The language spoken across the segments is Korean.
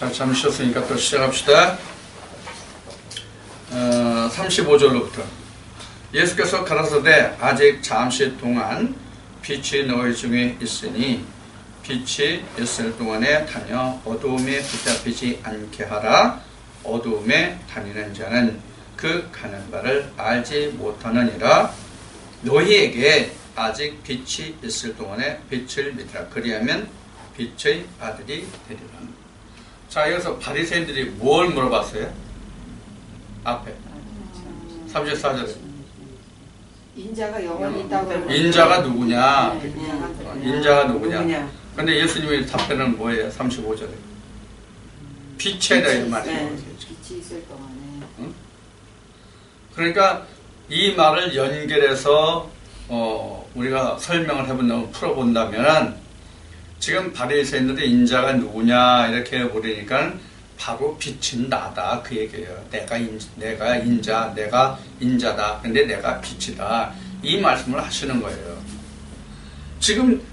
자, 잠시 쉬었으니까 또 시작합시다. 35절로부터 예수께서 가라사대 아직 잠시 동안 빛이 너희 중에 있으니 빛이 있을 동안에 다녀 어두움에 붙잡히지 않게 하라. 어두움에 다니는 자는 그 가는 바를 알지 못하느니라. 너희에게 아직 빛이 있을 동안에 빛을 믿으라. 그리하면 빛의 아들이 되리라. 자, 여기서 바리새인들이 뭘 물어봤어요? 앞에 34절에 인자가 영원히 있다고. 인자가 누구냐? 네, 인자가 누구냐? 근데 예수님의 답변은 뭐예요? 35절에 빛에 대해 말씀하세요. 빛이 있을 동안에. 응? 그러니까 이 말을 연결해서 우리가 설명을 해본다면 풀어본다면 지금 바리새인들이 인자가 누구냐 이렇게 물으니까 바로 빛은 나다 그 얘기예요. 내가 인자, 내가 인자다. 근데 내가 빛이다. 이 말씀을 하시는 거예요. 지금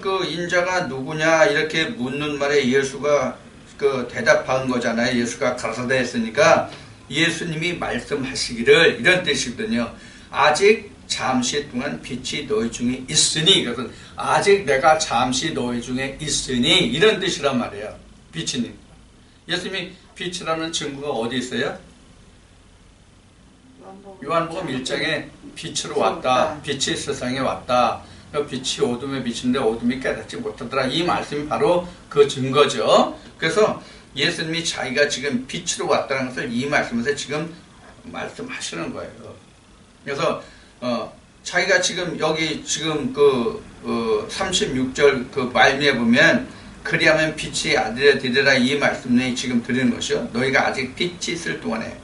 그 인자가 누구냐 이렇게 묻는 말에 예수가 그 대답한 거잖아요. 예수가 가라사대 했으니까 예수님이 말씀하시기를 이런 뜻이거든요. 아직 잠시 동안 빛이 너희 중에 있으니, 그것은 아직 내가 잠시 너희 중에 있으니 이런 뜻이란 말이에요. 빛이니. 예수님이 빛이라는 증거가 어디 있어요? 요한복음 1장에 빛으로 왔다. 빛이 세상에 왔다. 빛이 어둠에 비치는데 어둠이 깨닫지 못하더라. 이 말씀이 바로 그 증거죠. 그래서 예수님이 자기가 지금 빛으로 왔다는 것을 이 말씀에서 지금 말씀하시는 거예요. 그래서 자기가 지금 여기 지금 그 36절 그 말미에 보면 그리하면 빛이 아들이 되리라 이 말씀이 지금 드리는 것이요. 너희가 아직 빛이 있을 동안에.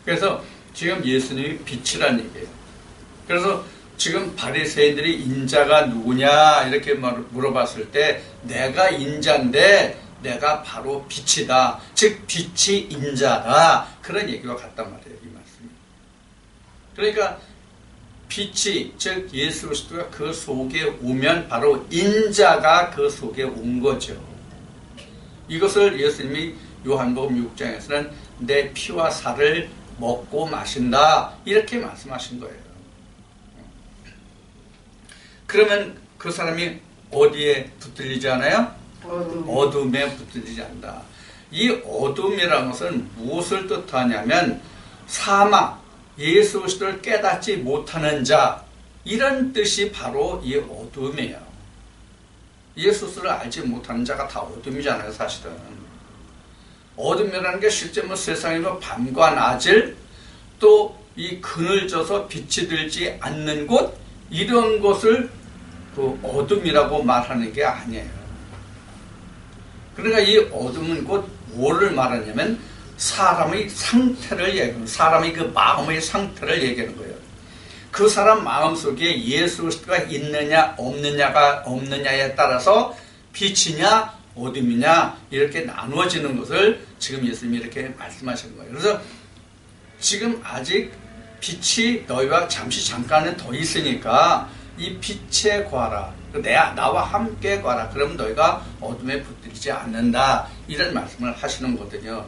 그래서 지금 예수님이 빛이라는 얘기예요. 그래서 지금 바리새인들이 인자가 누구냐 이렇게 물어봤을 때 내가 인자인데 내가 바로 빛이다. 즉 빛이 인자다. 그런 얘기와 같단 말이에요. 이 말씀이. 그러니까 빛이 즉 예수 그리스도가 그 속에 오면 바로 인자가 그 속에 온 거죠. 이것을 예수님이 요한복음 6장에서는 내 피와 살을 먹고 마신다 이렇게 말씀하신 거예요. 그러면 그 사람이 어디에 붙들리지 않아요? 어둠에 붙들리지 않는다. 이 어둠이라는 것은 무엇을 뜻하냐면 사망, 예수 그리스도를 깨닫지 못하는 자 이런 뜻이 바로 이 어둠이에요. 예수 그리스도를 알지 못하는 자가 다 어둠이잖아요. 사실은 어둠이라는 게 실제 뭐 세상에 뭐 밤과 낮을 또 이 그늘져서 빛이 들지 않는 곳 이런 것을 그 어둠이라고 말하는 게 아니에요. 그러니까 이 어둠은 곧 뭐를 말하냐면 사람의 상태를 얘기하는, 사람의 그 마음의 상태를 얘기하는 거예요. 그 사람 마음속에 예수 그리스도가 있느냐 없느냐에 따라서 빛이냐 어둠이냐 이렇게 나누어지는 것을 지금 예수님이 이렇게 말씀하시는 거예요. 그래서 지금 아직 빛이 너희와 잠깐은 더 있으니까 이 빛에 과라. 나와 함께 과라. 그러면 너희가 어둠에 붙들리지 않는다. 이런 말씀을 하시는 거거든요.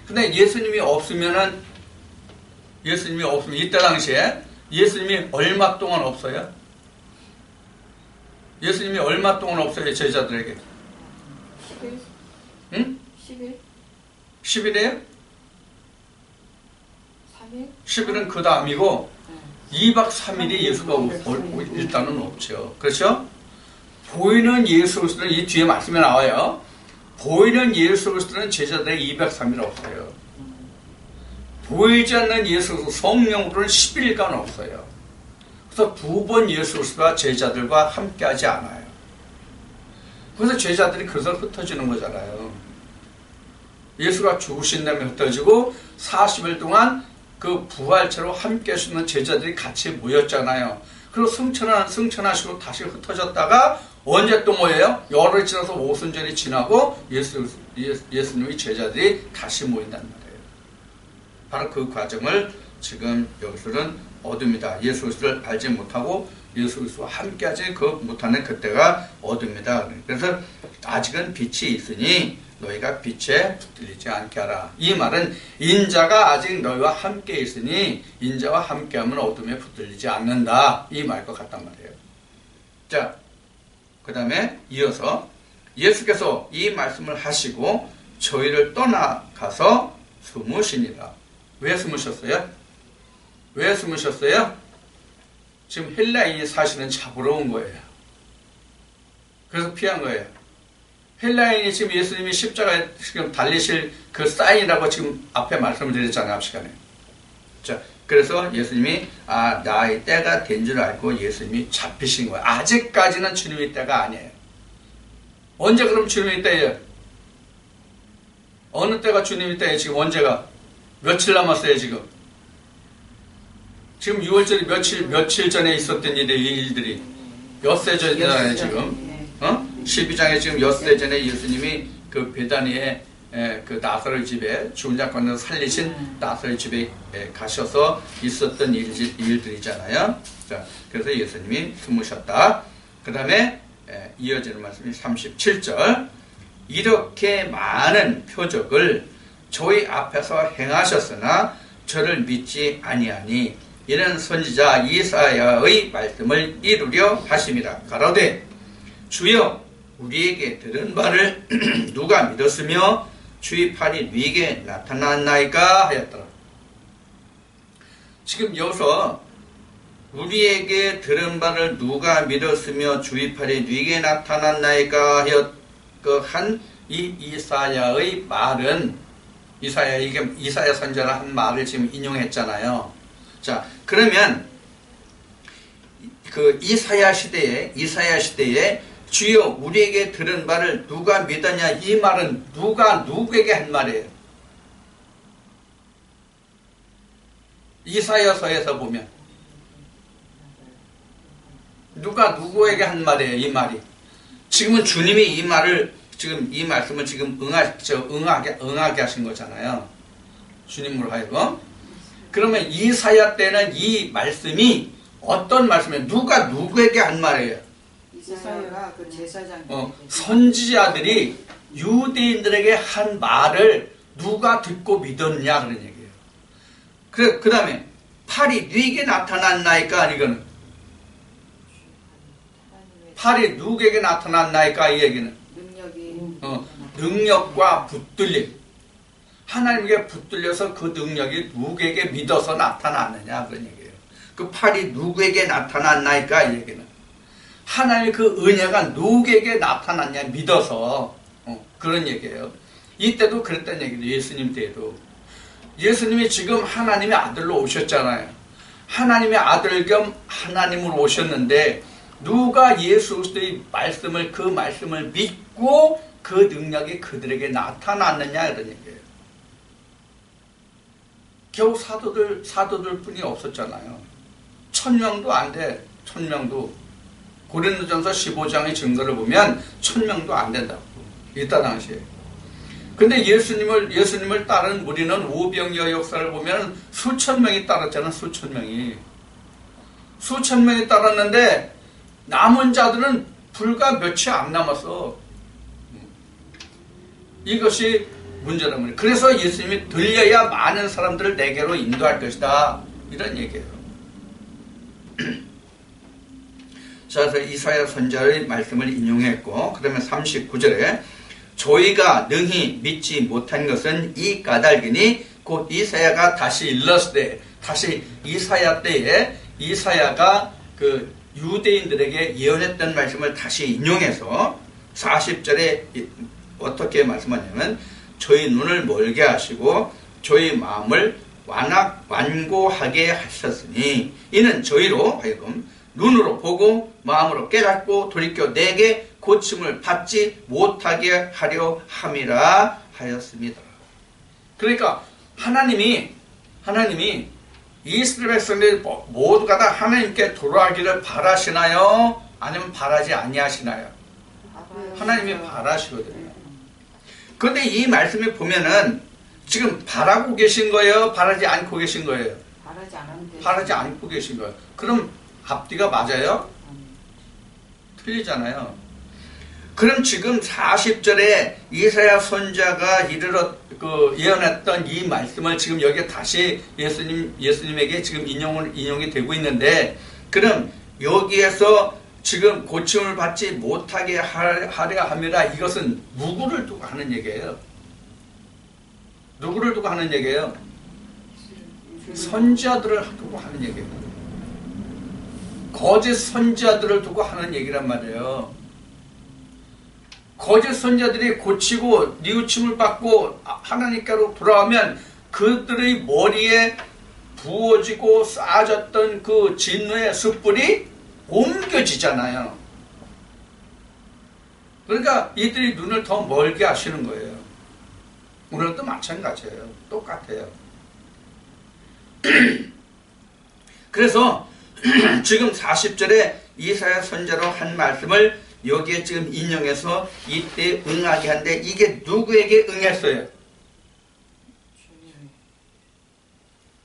근데 예수님이 없으면 이때 당시에 예수님이 얼마 동안 없어요? 예수님이 얼마 동안 없어요? 제자들에게? 10일. 응? 10일. 10일이에요? 3일? 10일은 그 다음이고 2박 3일이 예수가 일단은 없죠. 그렇죠? 보이는 예수 그리스도는 이 뒤에 말씀에 나와요. 보이는 예수 그리스도는 제자들의 203일 없어요. 보이지 않는 예수 그리스도 성령으로는 10일간 없어요. 그래서 2번 예수 그리스도가 제자들과 함께하지 않아요. 그래서 제자들이 그래서 흩어지는 거잖아요. 예수가 죽으신 다음에 흩어지고 40일 동안 그 부활체로 함께 하시는 제자들이 같이 모였잖아요. 그리고 승천하시고 다시 흩어졌다가 언제 또 모여요? 열흘이 지나서 오순절이 지나고 예수님의 제자들이 다시 모인단 말이에요. 바로 그 과정을 지금 여기서는 어둠이다. 예수 그리스도를 알지 못하고 예수 그리스도와 함께하지 못하는 그때가 어둠이다. 그래서 아직은 빛이 있으니 너희가 빛에 붙들리지 않게 하라. 이 말은 인자가 아직 너희와 함께 있으니 인자와 함께하면 어둠에 붙들리지 않는다. 이 말과 같단 말이에요. 자, 그 다음에 이어서 예수께서 이 말씀을 하시고 저희를 떠나가서 숨으시니라. 왜 숨으셨어요? 왜 숨으셨어요? 지금 헬라인이 사실은 잡으러 온 거예요. 그래서 피한 거예요. 헬라인이 지금 예수님이 십자가에 지금 달리실 그 사인이라고 지금 앞에 말씀을 드렸잖아요. 앞 시간에. 자, 그래서 예수님이 나의 때가 된 줄 알고 예수님이 잡히신 거예요. 아직까지는 주님의 때가 아니에요. 언제 그럼 주님의 때예요? 어느 때가 주님의 때예요? 지금 언제가? 며칠 남았어요 지금? 지금 6월절이 며칠 전에 있었던 일들이 엿새 전이잖아요 지금. 12장에 지금 엿새 전에 예수님이 그 베다니에 그 나사로 집에 죽은 자 가운데서 살리신 나사로 집에 가셔서 있었던 일들이잖아요. 자, 그래서 예수님이 숨으셨다. 그 다음에 이어지는 말씀이 37절. 이렇게 많은 표적을 저희 앞에서 행하셨으나 저를 믿지 아니하니 이는 선지자 이사야의 말씀을 이루려 하심이라. 가로되 주여 우리에게 들은 바를 누가 믿었으며 주의 팔이 누구에게 나타났나이까 하였더라. 지금 여기서 우리에게 들은 바를 누가 믿었으며 주의 팔이 누구에게 나타났나이까 한 이 이사야의 말은 이사야 선지자가 한 말을 지금 인용했잖아요. 자, 그러면 그 이사야 시대에 주여 우리에게 들은 바를 누가 믿었냐, 이 말은 누가 누구에게 한 말이에요? 이사야서에서 보면 누가 누구에게 한 말이에요? 이 말이 지금은 주님이 이 말을 지금 이 말씀을 지금 응하게 하신 거잖아요. 주님으로 하여금. 그러면 이사야 때는 이 말씀이 어떤 말씀이에요? 누가 누구에게 한 말이에요? 이사야가 그 제사장 선지자들이 유대인들에게 한 말을 누가 듣고 믿었냐 그런 얘기예요. 그 다음에 팔이 누구에게 나타났나이까 이거는 팔이 누구에게 나타났나이까 이 얘기는 능력과 붙들림. 하나님께 붙들려서 그 능력이 누구에게 믿어서 나타났느냐 그런 얘기예요. 그 팔이 누구에게 나타났나이까 이 얘기는 하나님의 그 은혜가 누구에게 나타났냐 믿어서 그런 얘기예요. 이때도 그랬다는 얘기죠. 예수님 때에도 예수님이 지금 하나님의 아들로 오셨잖아요. 하나님의 아들 겸 하나님으로 오셨는데 누가 예수 그리스도의 말씀을 그 말씀을 믿고 그 능력이 그들에게 나타났느냐 이런 얘기예요. 겨우 사도들 뿐이 없었잖아요. 1000명도 안 돼. 1000명도 고린도전서 15장의 증거를 보면 1000명도 안 된다고 이따 당시에. 근데 예수님을 따른 우리는 오병이어 역사를 보면 수천 명이 따랐잖아. 수천 명이 따랐는데 남은 자들은 불과 며칠 안 남았어. 이것이 문제란 말이에요. 그래서 예수님이 들려야 많은 사람들을 내게로 인도할 것이다. 이런 얘기예요. 자, 그래서 이사야 선지자의 말씀을 인용했고, 그 다음에 39절에 저희가 능히 믿지 못한 것은 이 까닭이니 곧 이사야가 다시 일렀을 때, 다시 이사야 때에 이사야가 그 유대인들에게 예언했던 말씀을 다시 인용해서 40절에 어떻게 말씀하냐면 저희 눈을 멀게 하시고 저희 마음을 완고하게 하셨으니 이는 저희로 하여금 눈으로 보고 마음으로 깨닫고 돌이켜 내게 고침을 받지 못하게 하려 함이라 하였습니다. 그러니까 하나님이 이스라엘 백성들 모두가 다 하나님께 돌아가기를 바라시나요? 아니면 바라지 아니하시나요? 하나님이 바라시거든요. 그런데 이 말씀에 보면은 지금 바라고 계신 거예요? 바라지 않고 계신 거예요? 바라지 않았는데 바라지 않고 계신 거예요. 그럼 앞뒤가 맞아요? 틀리잖아요. 그럼 지금 40절에 이사야 선지자가 예언했던 이 말씀을 지금 여기에 다시 예수님에게 지금 인용이 되고 있는데, 그럼 여기에서 지금 고침을 받지 못하게 하려 함이라, 이것은 누구를 두고 하는 얘기예요? 누구를 두고 하는 얘기예요? 선지자들을 두고 하는 얘기예요. 거짓 선지자들을 두고 하는 얘기란 말이에요. 거짓 선지자들이 고치고 뉘우침을 받고 하나님께로 돌아오면 그들의 머리에 부어지고 쌓아졌던 그 진노의 숯불이 옮겨지잖아요. 그러니까 이들이 눈을 더 멀게 하시는 거예요. 오늘도 마찬가지예요. 똑같아요. 그래서 지금 40절에 이사야 선지자로 한 말씀을 여기에 지금 인용해서 이때 응하게 한데, 이게 누구에게 응했어요?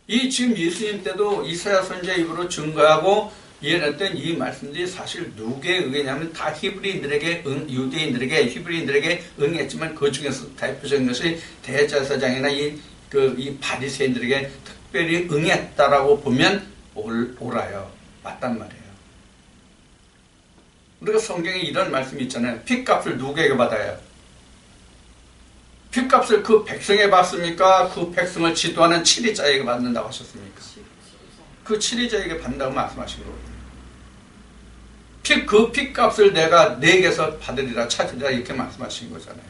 이 지금 예수님 때도 이사야 선지자 입으로 증거하고 예언했던 이 말씀들이 사실 누구에게 응했냐면 다 히브리인들에게 유대인들에게 히브리인들에게 응했지만, 그 중에서 대표적인 것이 대제사장이나 이 바리새인들에게 특별히 응했다라고 보면 옳아요. 맞단 말이에요. 우리가 성경에 이런 말씀이 있잖아요. 핏값을 누구에게 받아요? 핏값을 그 백성에 받습니까? 그 백성을 지도하는 치리자에게 받는다고 하셨습니까? 그 치리자에게 받는다고 말씀하신 거거든요. 그 핏값을 내가 내게서 받으리라, 찾으리라, 이렇게 말씀하신 거잖아요.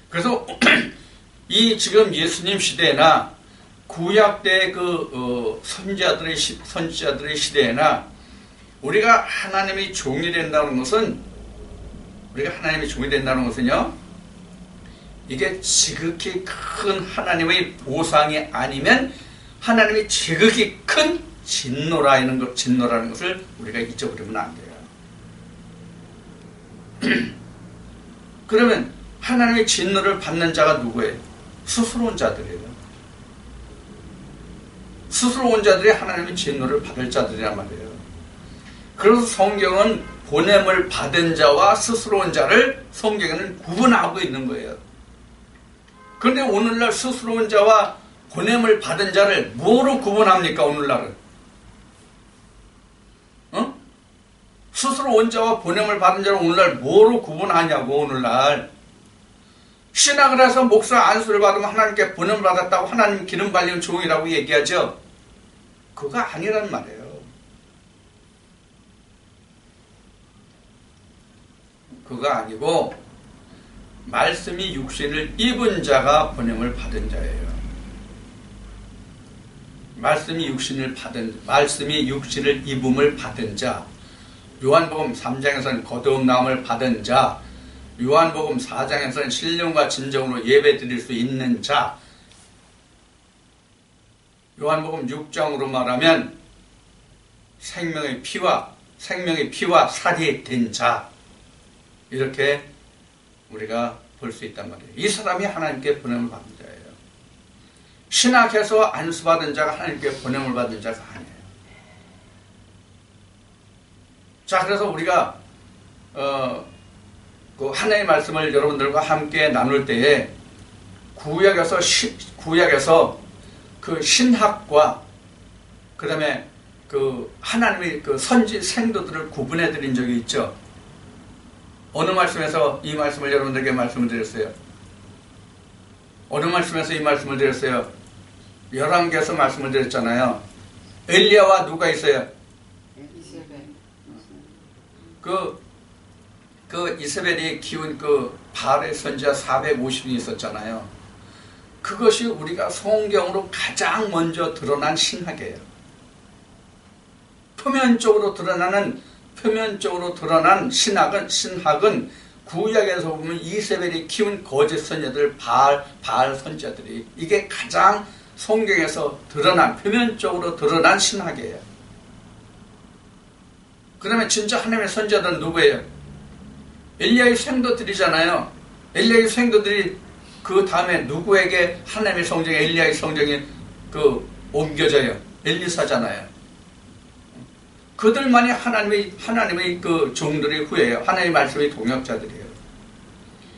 그래서 이 지금 예수님 시대나 구약 때 선지자들의 시대에나 우리가 하나님의 종이 된다는 것은, 이게 지극히 큰 하나님의 보상이 아니면 하나님이 지극히 큰 진노라는 것을 우리가 잊어버리면 안 돼요. 그러면 하나님의 진노를 받는 자가 누구예요? 스스로 온 자들이에요. 스스로 온 자들이 하나님의 진노를 받을 자들이란 말이에요. 그래서 성경은 보냄을 받은 자와 스스로 온 자를 성경에는 구분하고 있는 거예요. 그런데 오늘날 스스로 온 자와 보냄을 받은 자를 뭐로 구분합니까? 오늘날은 스스로 온 자와 보냄을 받은 자를 오늘날 뭐로 구분하냐고. 오늘날 신학을 해서 목사 안수를 받으면 하나님께 보냄을 받았다고, 하나님 기름 발린 종이라고 얘기하죠. 그거 아니란 말이에요. 그거 아니고 말씀이 육신을 입은 자가 보냄을 받은 자예요. 말씀이 육신을 입음을 받은 자. 요한복음 3장에서는 거듭 나음을 받은 자, 요한복음 4장에서는 신령과 진정으로 예배 드릴 수 있는 자, 요한복음 6장으로 말하면 생명의 피와 살이 된 자, 이렇게 우리가 볼 수 있단 말이에요. 이 사람이 하나님께 보냄을 받은 자예요. 신학해서 안수받은 자가 하나님께 보냄을 받은 자가 아니에요. 자, 그래서 우리가 그 하나님의 말씀을 여러분들과 함께 나눌 때에 구약에서 그 신학과 그 다음에 그 하나님의 그 선지 생도들을 구분해 드린 적이 있죠. 어느 말씀에서 이 말씀을 여러분들에게 말씀을 드렸어요? 어느 말씀에서 이 말씀을 드렸어요? 열왕기에서 말씀을 드렸잖아요. 엘리야와 누가 있어요? 그 이세벨이 키운 그 바알의 선지자 450인이 있었잖아요. 그것이 우리가 성경으로 가장 먼저 드러난 신학이에요. 표면적으로 드러난 신학은 구약에서 보면 이세벨이 키운 거짓 선지자들, 바알 선지자들이, 이게 가장 성경에서 표면적으로 드러난 신학이에요. 그러면 진짜 하나님의 선지자들은 누구예요? 엘리야의 생도들이잖아요. 엘리야의 생도들이 그 다음에 누구에게 하나님의 성정에, 엘리야의 성정이 옮겨져요? 엘리사잖아요. 그들만이 하나님의 그 종들의 후예예요. 하나님의 말씀의 동역자들이에요.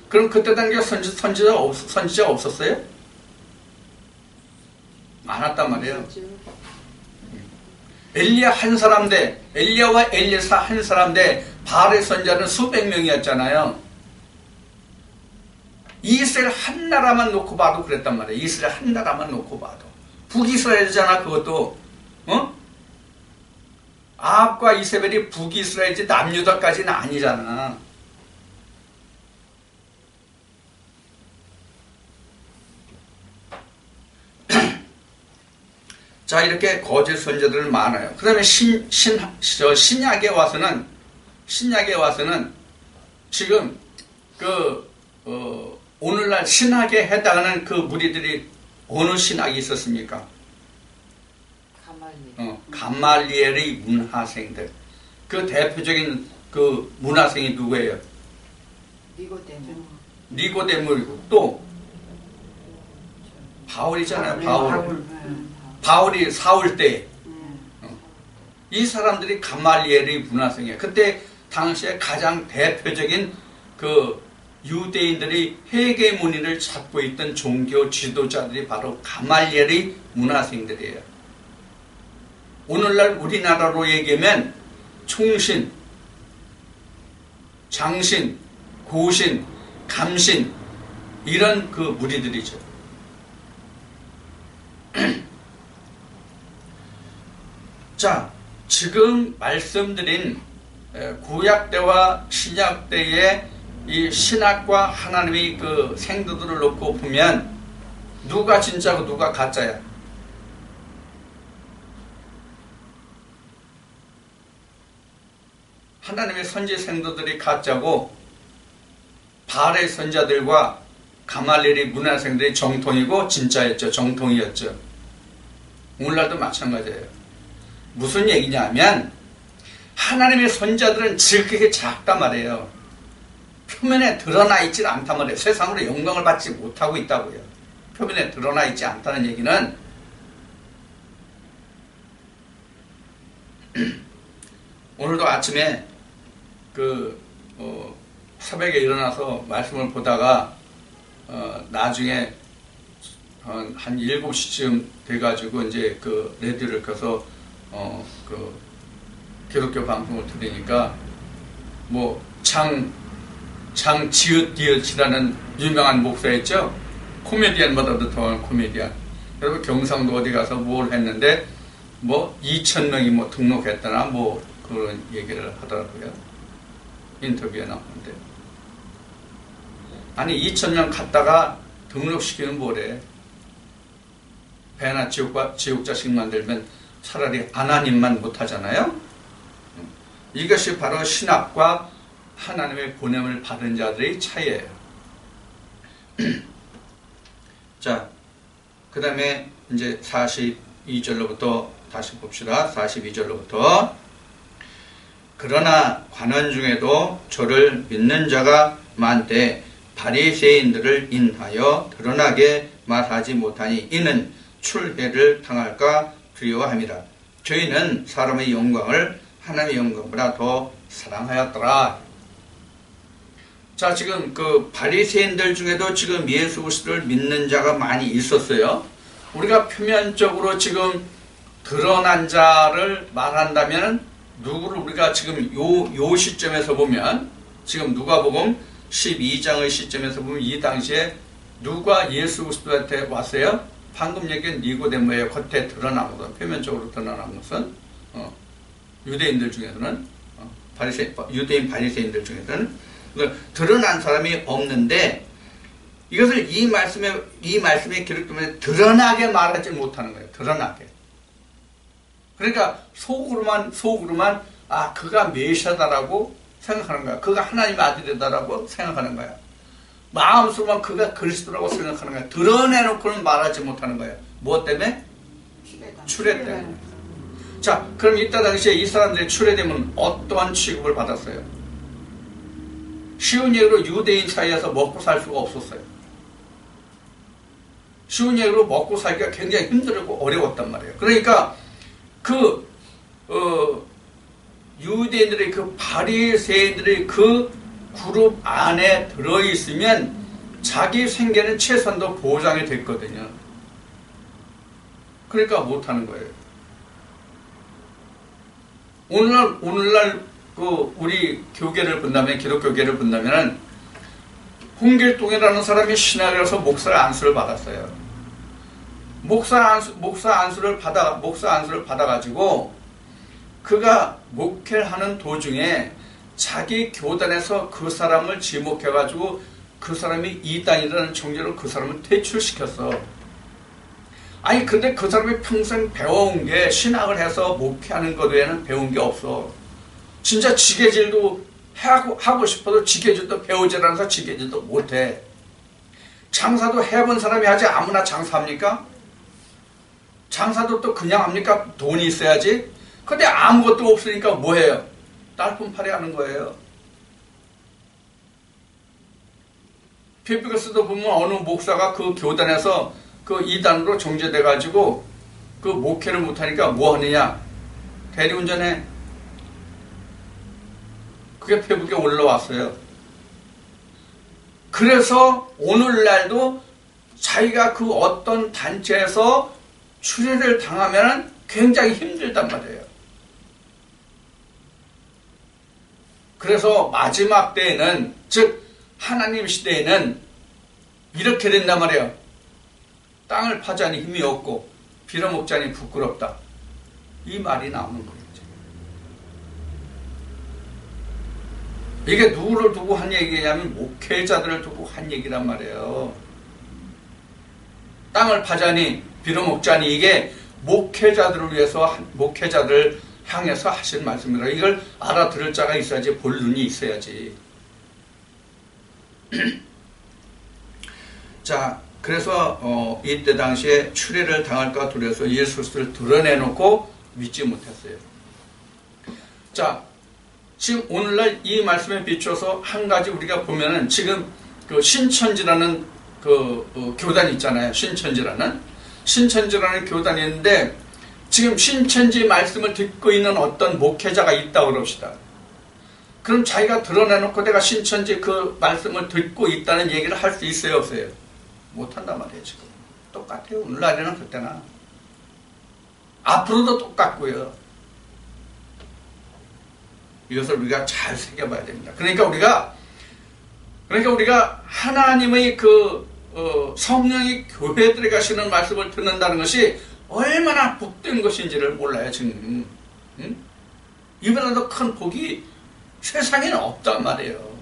그럼 그때 당시에 선지자 없었어요? 많았단 말이에요. 엘리야 한 사람 대 엘리야와 엘리사 한 사람 대 바알의 선자는 수백 명이었잖아요. 이스라엘 한 나라만 놓고 봐도 그랬단 말이에요. 이스라엘 한 나라만 놓고 봐도 북이스라엘이잖아. 그것도 아합과 이세벨이 북이스라엘이지 남유다까지는 아니잖아. 자, 이렇게 거짓 선지자들 많아요. 그 다음에 신약에 와서는 지금 오늘날 신학에 해당하는 그 무리들이 어느 신학이 있었습니까? 감말리엘의 문하생들. 그 대표적인 그 문하생이 누구예요? 니고데모이고 또 바울이잖아요. 바울이 사울 때 이 사람들이 감말리엘의 문하생이에요. 그때 당시에 가장 대표적인 그 유대인들이 회계문의를 잡고 있던 종교 지도자들이 바로 감말리엘의 문하생들이에요. 오늘날 우리나라로 얘기하면 총신, 장신, 고신, 감신 이런 그 무리들이죠. 자, 지금 말씀드린 구약 때와 신약 때의 이 신학과 하나님의 그 생도들을 놓고 보면 누가 진짜고 누가 가짜야? 하나님의 선지 생도들이 가짜고 바알의 선자들과 가말리엘의 문하생들이 정통이고 진짜였죠. 정통이었죠. 오늘날도 마찬가지예요. 무슨 얘기냐면 하나님의 선자들은 지극히 작단 말이에요. 표면에 드러나 있지 않단 말이에요. 세상으로 영광을 받지 못하고 있다고요. 표면에 드러나 있지 않다는 얘기는 오늘도 아침에 새벽에 일어나서 말씀을 보다가 나중에 한 7시쯤 돼가지고 이제 그 레디오를 켜서 기독교 방송을 들으니까 뭐 장지읒디읒이라는 유명한 목사 있죠? 코미디언보다도 더한 코미디언. 그리고 경상도 어디 가서 뭘 했는데 뭐 2,000명이 뭐 등록했다나 뭐 그런 얘기를 하더라고요. 인터뷰에 나오는데. 아니 2,000명 갔다가 등록시키는 뭐래. 배나 지옥자식 만들면 차라리 하나님만 못하잖아요. 이것이 바로 신학과 하나님의 보냄을 받은 자들의 차이예요. 자, 그 다음에 이제 42절로부터 다시 봅시다. 42절로부터 그러나 관원 중에도 저를 믿는 자가 많되 바리새인들을 인하여 드러나게 말하지 못하니 이는 출회를 당할까 두려워함이라. 저희는 사람의 영광을 하나님의 영광보다 더 사랑하였더라. 자, 지금 그 바리새인들 중에도 지금 예수 그리스도를 믿는 자가 많이 있었어요. 우리가 표면적으로 지금 드러난 자를 말한다면 누구를 우리가 지금 요 시점에서 보면 지금 누가복음 12장의 시점에서 보면 이 당시에 누가 예수 그리스도한테 왔어요? 방금 얘기한 니고데모의 겉에 드러난 것은 표면적으로 드러난 것은 유대인들 중에서는 유대인 바리새인들 중에서는 드러난 사람이 없는데 이것을 이 말씀에 기록되면 드러나게 말하지 못하는 거예요. 드러나게. 그러니까 속으로만 그가 메시아다라고 생각하는 거야. 그가 하나님의 아들이다라고 생각하는 거야. 마음속으로만 그가 그리스도라고 생각하는 거야. 드러내놓고는 말하지 못하는 거야. 무엇 때문에? 출애 때문에. 자, 그럼 이때 당시에 이 사람들이 출애되면 어떠한 취급을 받았어요? 쉬운 얘기로 유대인 사이에서 먹고 살 수가 없었어요. 쉬운 얘기로 먹고 살기가 굉장히 힘들고 어려웠단 말이에요. 그러니까 유대인들의 그 바리새인들의 그 그룹 안에 들어있으면 자기 생계는 최선도 보장이 됐거든요. 그러니까 못하는 거예요. 오늘날 그 우리 교계를 본다면, 기독교계를 본다면 홍길동이라는 사람이 신학에 가서 목사 안수를 받았어요. 목사 안수를 받아가지고 그가 목회를 하는 도중에 자기 교단에서 그 사람을 지목해가지고 그 사람이 이단이라는 정죄로 그 사람을 퇴출시켰어. 아니 근데 그 사람이 평생 배워온 게 신학을 해서 목회하는 것 외에는 배운 게 없어. 진짜 지게질도 하고 싶어도 지게질도 배우질 않아서 지게질도 못해. 장사도 해본 사람이 하지 아무나 장사합니까? 장사도 또 그냥 합니까? 돈이 있어야지. 근데 아무것도 없으니까 뭐해요? 딸품팔이 하는 거예요. 피피거스도 보면 어느 목사가 그 교단에서 그 이단으로 정죄돼가지고 그 목회를 못하니까 뭐 하느냐? 대리운전해. 그게 페북에 올라왔어요. 그래서 오늘날도 자기가 그 어떤 단체에서 추례를 당하면 굉장히 힘들단 말이에요. 그래서 마지막 때에는, 즉 하나님 시대에는 이렇게 된단 말이에요. 땅을 파자니 힘이 없고 빌어먹자니 부끄럽다. 이 말이 나오는 거예요. 이게 누구를 두고 한 얘기냐면 목회자들을 두고 한 얘기란 말이에요. 땅을 파자니 빌어먹자니, 이게 목회자들을 위해서, 목회자들을 향해서 하신 말씀이라. 이걸 알아들을 자가 있어야지, 볼 눈이 있어야지. 자, 그래서 이때 당시에 추례를 당할까 두려워서 예수를 드러내놓고 믿지 못했어요. 자, 지금 오늘날 이 말씀에 비춰서 한 가지 우리가 보면은, 지금 그 신천지라는 그 교단이 있잖아요. 신천지라는 교단이 있는데, 지금 신천지 말씀을 듣고 있는 어떤 목회자가 있다고 그럽시다. 그럼 자기가 드러내놓고 내가 신천지 그 말씀을 듣고 있다는 얘기를 할 수 있어요, 없어요? 못한단 말이에요. 지금 똑같아요. 오늘날에는 그때나 앞으로도 똑같고요. 이것을 우리가 잘 새겨봐야 됩니다. 그러니까 우리가 하나님의 성령이 교회에 들어가시는 말씀을 듣는다는 것이 얼마나 복된 것인지를 몰라요, 지금. 응? 이보다도 큰 복이 세상에는 없단 말이에요.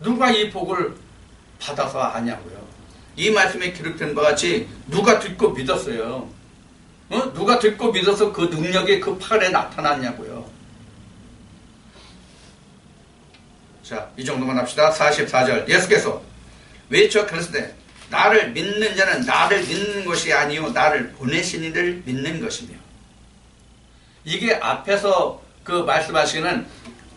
누가 이 복을 받아서 아냐고요. 이 말씀에 기록된 바와 같이 누가 듣고 믿었어요. 누가 듣고 믿어서 그 능력이 그 팔에 나타났냐고요. 자, 이 정도만 합시다. 44절. 예수께서 외쳐 가르치되 나를 믿는 자는 나를 믿는 것이 아니요 나를 보내신 이를 믿는 것이며. 이게 앞에서 그 말씀하시는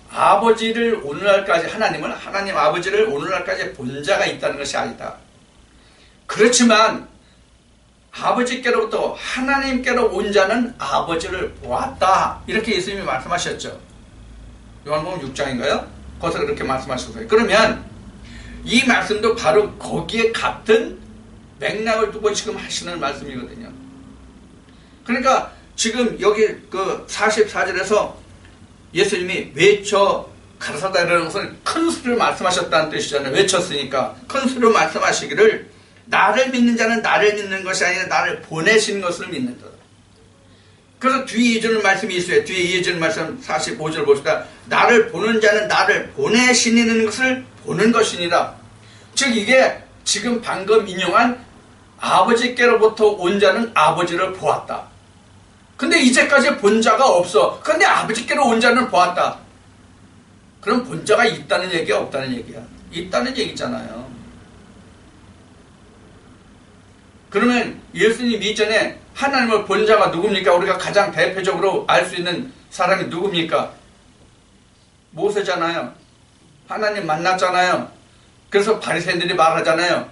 아버지를 오늘날까지, 하나님 아버지를 오늘날까지 본 자가 있다는 것이 아니다. 그렇지만 아버지께로부터 하나님께로 온 자는 아버지를 보았다. 이렇게 예수님이 말씀하셨죠. 요한복음 6장인가요? 거기서 그렇게 말씀하셨어요. 그러면 이 말씀도 바로 거기에 같은 맥락을 두고 지금 하시는 말씀이거든요. 그러니까 지금 여기 그 44절에서 예수님이 외쳐 가르사다 이러는 것은 큰 소리로 말씀하셨다는 뜻이잖아요. 외쳤으니까 큰 소리로 말씀하시기를 나를 믿는 자는 나를 믿는 것이 아니라 나를 보내신 것을 믿는다. 그래서 뒤에 이어지는 말씀이 있어요. 뒤에 이어지는 말씀 45절 봅시다. 나를 보는 자는 나를 보내시는 것을 보는 것이니라. 즉 이게 지금 방금 인용한 아버지께로부터 온 자는 아버지를 보았다. 근데 이제까지 본 자가 없어. 근데 아버지께로 온 자는 보았다. 그럼 본 자가 있다는 얘기야, 없다는 얘기야? 있다는 얘기잖아요. 그러면 예수님 이전에 하나님을 본 자가 누굽니까? 우리가 가장 대표적으로 알 수 있는 사람이 누굽니까? 모세잖아요. 하나님 만났잖아요. 그래서 바리새인들이 말하잖아요.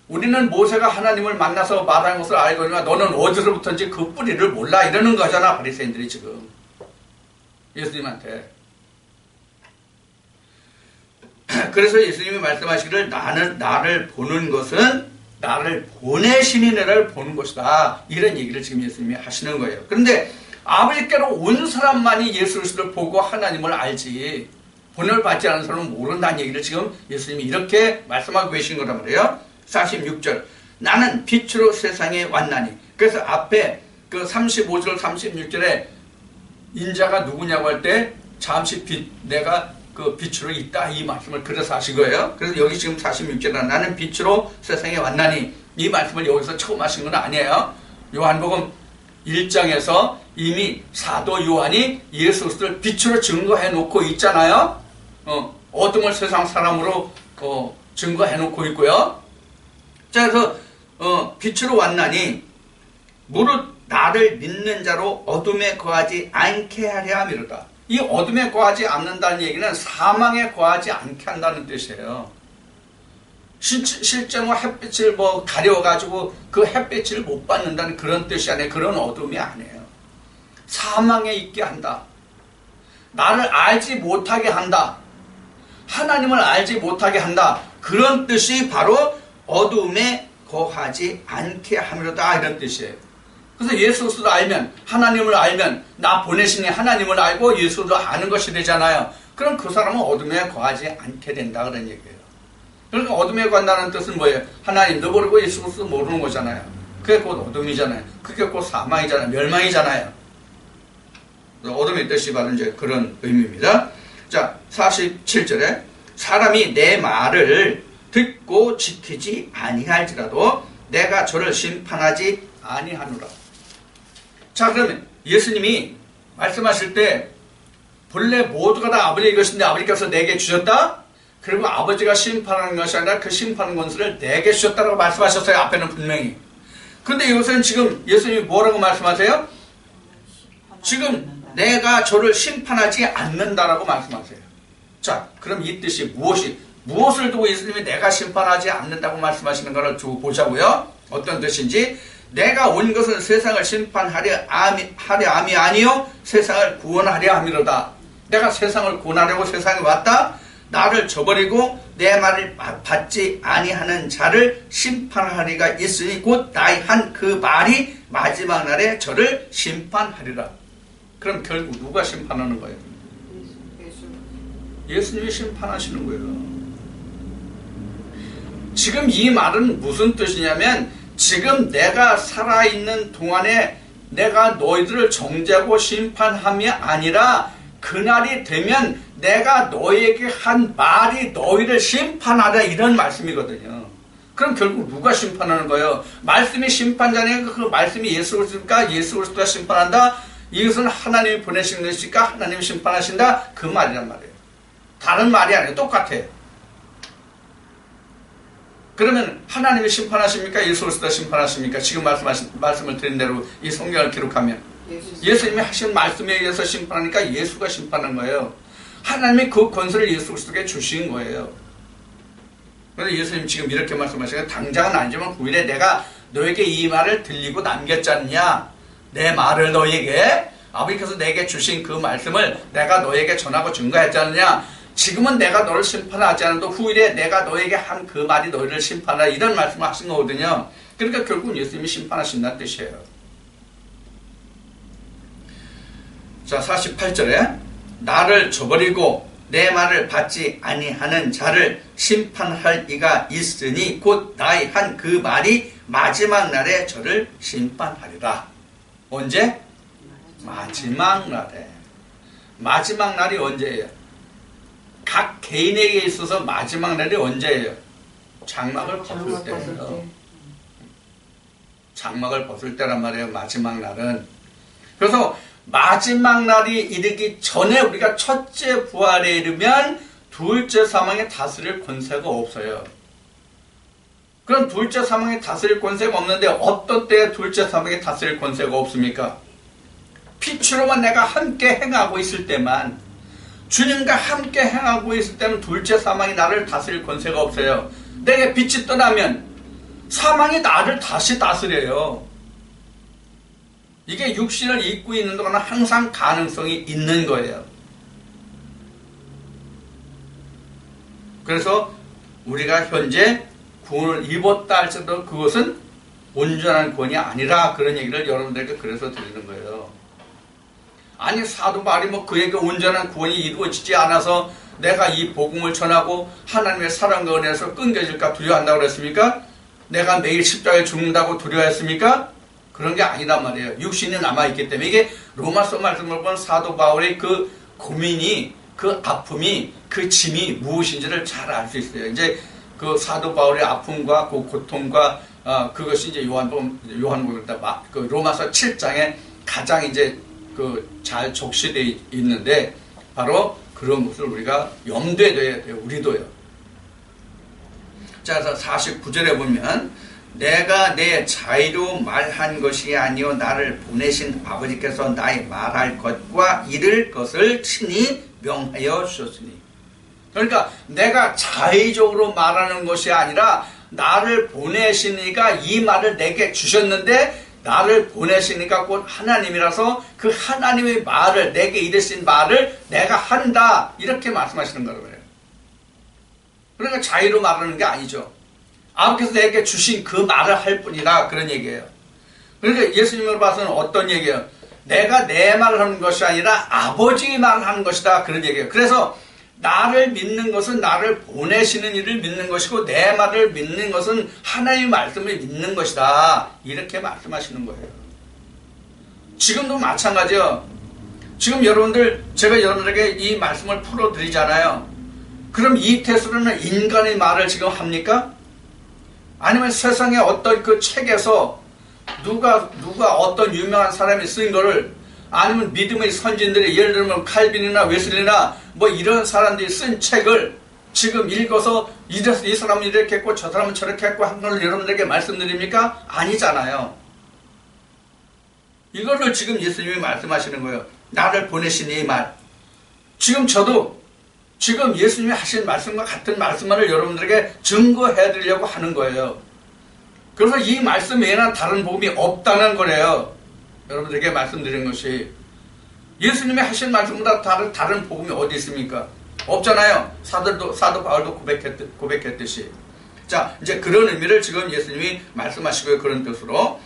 우리는 모세가 하나님을 만나서 말하는 것을 알거니와 너는 어디서부터인지 그 뿌리를 몰라, 이러는 거잖아, 바리새인들이 지금. 예수님한테. 그래서 예수님이 말씀하시기를 나를 보는 것은 나를 보내신 이를 보는 것이다. 이런 얘기를 지금 예수님이 하시는 거예요. 그런데 아버지께로 온 사람만이 예수 그리스도를 보고 하나님을 알지 본을 받지 않은 사람은 모른다는 얘기를 지금 예수님이 이렇게 말씀하고 계신 거란 말이에요. 46절 나는 빛으로 세상에 왔나니. 그래서 앞에 그 35절 36절에 인자가 누구냐고 할 때 잠시 내가 그 빛으로 있다 이 말씀을 그래서 하신 거예요. 그래서 여기 지금 46절에 나는 빛으로 세상에 왔나니 이 말씀을 여기서 처음 하신 건 아니에요. 요한복음 1장에서 이미 사도 요한이 예수 그리스도를 빛으로 증거해 놓고 있잖아요. 어둠을 세상 사람으로 증거해 놓고 있고요. 자, 그래서 빛으로 왔나니 무릇 나를 믿는 자로 어둠에 거하지 않게 하려 함이로다. 이 어둠에 거하지 않는다는 얘기는 사망에 거하지 않게 한다는 뜻이에요. 실제 햇빛을 가려가지고 그 햇빛을 못 받는다는 그런 뜻이 아니에요. 그런 어둠이 아니에요. 사망에 있게 한다. 나를 알지 못하게 한다. 하나님을 알지 못하게 한다. 그런 뜻이 바로 어둠에 거하지 않게 함이로다 이런 뜻이에요. 그래서 예수 그리스도를 알면 하나님을 알면 나 보내신 하나님을 알고 예수를 아는 것이 되잖아요. 그럼 그 사람은 어둠에 거하지 않게 된다 그런 얘기예요. 그러니까 어둠에 거한다는 뜻은 뭐예요? 하나님도 모르고 예수 그리스도 모르는 거잖아요. 그게 곧 어둠이잖아요. 그게 곧 사망이잖아요. 멸망이잖아요. 어둠의 뜻이 바로 이제 그런 의미입니다. 자, 47절에 사람이 내 말을 듣고 지키지 아니할지라도 내가 저를 심판하지 아니하노라. 자, 그러면 예수님이 말씀하실 때 본래 모두가 다 아버지의 것인데 아버지께서 내게 주셨다. 그리고 아버지가 심판하는 것이 아니라 그 심판 권세를 내게 주셨다고 말씀하셨어요. 앞에는 분명히. 그런데 이것은 지금 예수님이 뭐라고 말씀하세요? 지금 내가 저를 심판하지 않는다라고 말씀하세요. 자, 그럼 이 뜻이 무엇을 두고 예수님이 내가 심판하지 않는다고 말씀하시는 것을 두고 보자고요. 어떤 뜻인지. 내가 온 것은 세상을 심판하려 함이 아니요 세상을 구원하려 함이로다. 내가 세상을 구원하려고 세상에 왔다. 나를 저버리고 내 말을 받지 아니하는 자를 심판하리가 있으니 곧 나의 한 그 말이 마지막 날에 저를 심판하리라. 그럼 결국 누가 심판하는 거예요? 예수님이 심판하시는 거예요. 지금 이 말은 무슨 뜻이냐면 지금 내가 살아있는 동안에 내가 너희들을 정죄하고 심판함이 아니라 그날이 되면 내가 너희에게 한 말이 너희를 심판하라 이런 말씀이거든요. 그럼 결국 누가 심판하는 거예요? 말씀이 심판자니까 그 말씀이 예수 그리스도니까 예수 그리스도가 심판한다. 이것은 하나님이 보내신 것이니까 하나님이 심판하신다. 그 말이란 말이에요. 다른 말이 아니에요. 똑같아요. 그러면 하나님이 심판하십니까? 예수 그리스도가 심판하십니까? 지금 말씀을 드린 대로 이 성경을 기록하면 예수님이 하신 말씀에 의해서 심판하니까 예수가 심판한 거예요. 하나님이 그 권세를 예수 그리스도에게 주신 거예요. 그래서 예수님 지금 이렇게 말씀하시니까 당장은 아니지만 후일에 내가 너에게 이 말을 들리고 남겼지 않냐? 내 말을 너에게 아버지께서 내게 주신 그 말씀을 내가 너에게 전하고 증거했지 않느냐? 지금은 내가 너를 심판하지 않아도 후일에 내가 너에게 한 그 말이 너희를 심판하라 이런 말씀을 하신 거거든요. 그러니까 결국은 예수님이 심판하신다는 뜻이에요. 자, 48절에 나를 저버리고 내 말을 받지 아니하는 자를 심판할 이가 있으니 곧 나의 한 그 말이 마지막 날에 저를 심판하리라. 언제? 마지막 날에. 마지막 날이 언제예요? 각 개인에게 있어서 마지막 날이 언제예요? 장막을 벗을 때예요. 장막을 벗을 때란 말이에요. 마지막 날은. 그래서 마지막 날이 이르기 전에 우리가 첫째 부활에 이르면 둘째 사망에 다스릴 권세가 없어요. 그럼 둘째 사망에 다스릴 권세가 없는데 어떤 때에 둘째 사망에 다스릴 권세가 없습니까? 빛으로만 내가 함께 행하고 있을 때만, 주님과 함께 행하고 있을 때는 둘째 사망이 나를 다스릴 권세가 없어요. 내게 빛이 떠나면 사망이 나를 다시 다스려요. 이게 육신을 입고 있는 동안은 항상 가능성이 있는 거예요. 그래서 우리가 현재 구원을 입었다 할지라도 그것은 온전한 구원이 아니라 그런 얘기를 여러분들에게 그래서 드리는 거예요. 아니 사도 바울이 뭐 그에게 온전한 구원이 이루어지지 않아서 내가 이 복음을 전하고 하나님의 사랑과 은혜에서 끊겨질까 두려워한다고 그랬습니까? 내가 매일 십자가에 죽는다고 두려워했습니까? 그런 게 아니란 말이에요. 육신이 남아있기 때문에. 이게 로마서 말씀을 보면 사도 바울의 그 고민이, 그 아픔이, 그 짐이 무엇인지를 잘 알 수 있어요. 이제 그 사도 바울의 아픔과 그 고통과 그것이 이제 요한복음 그 로마서 7장에 가장 이제 그 잘 적시되어 있는데 바로 그런 것을 우리가 염두에 둬야 돼요. 우리도요. 자, 그래서 49절에 보면 내가 내 자의로 말한 것이 아니요 나를 보내신 아버지께서 나의 말할 것과 이를 것을 친히 명하여 주셨으니. 그러니까 내가 자의적으로 말하는 것이 아니라 나를 보내시니까 이 말을 내게 주셨는데 나를 보내시니까 곧 하나님이라서 그 하나님의 말을 내게 이르신 말을 내가 한다 이렇게 말씀하시는 거예요. 그러니까 자의로 말하는 게 아니죠. 아버지께서 내게 주신 그 말을 할 뿐이다 그런 얘기예요. 그러니까 예수님으로 봐서는 어떤 얘기예요? 내가 내 말을 하는 것이 아니라 아버지의 말을 하는 것이다 그런 얘기예요. 그래서 나를 믿는 것은 나를 보내시는 이를 믿는 것이고 내 말을 믿는 것은 하나님의 말씀을 믿는 것이다 이렇게 말씀하시는 거예요. 지금도 마찬가지요. 지금 여러분들 제가 여러분들에게 이 말씀을 풀어드리잖아요. 그럼 이 태스로는 인간의 말을 지금 합니까? 아니면 세상의 어떤 그 책에서 누가 어떤 유명한 사람이 쓴 거를 아니면 믿음의 선진들이 예를 들면 칼빈이나 웨슬리나 뭐 이런 사람들이 쓴 책을 지금 읽어서 이 사람은 이렇게 했고 저 사람은 저렇게 했고 한 걸 여러분들에게 말씀드립니까? 아니잖아요. 이거를 지금 예수님이 말씀하시는 거예요. 나를 보내신 이 말. 지금 저도 지금 예수님이 하신 말씀과 같은 말씀만을 여러분들에게 증거해 드리려고 하는 거예요. 그래서 이 말씀 외에는 다른 복음이 없다는 거래요. 여러분들에게 말씀드린 것이 예수님이 하신 말씀보다 다른 복음이 어디 있습니까? 없잖아요. 사도 바울도 고백했듯이. 자, 이제 그런 의미를 지금 예수님이 말씀하시고요. 그런 뜻으로.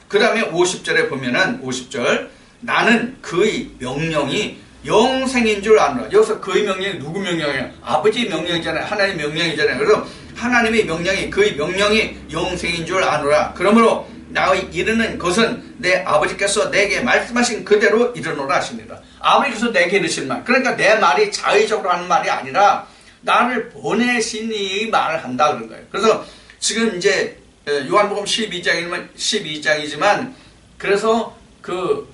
그 다음에 50절에 보면은 50절 나는 그의 명령이 영생인 줄 아노라. 여기서 그의 명령이 누구 명령이에요? 아버지 명령이잖아요. 하나님의 명령이잖아요. 그래서 하나님의 명령이 그의 명령이 영생인 줄 아노라. 그러므로 나의 이르는 것은 내 아버지께서 내게 말씀하신 그대로 이르노라 하십니다. 아버지께서 내게 이르신 말. 그러니까 내 말이 자의적으로 하는 말이 아니라 나를 보내신 이 말을 한다 그런 거예요. 그래서 지금 이제 요한복음 12장이지만 그래서 그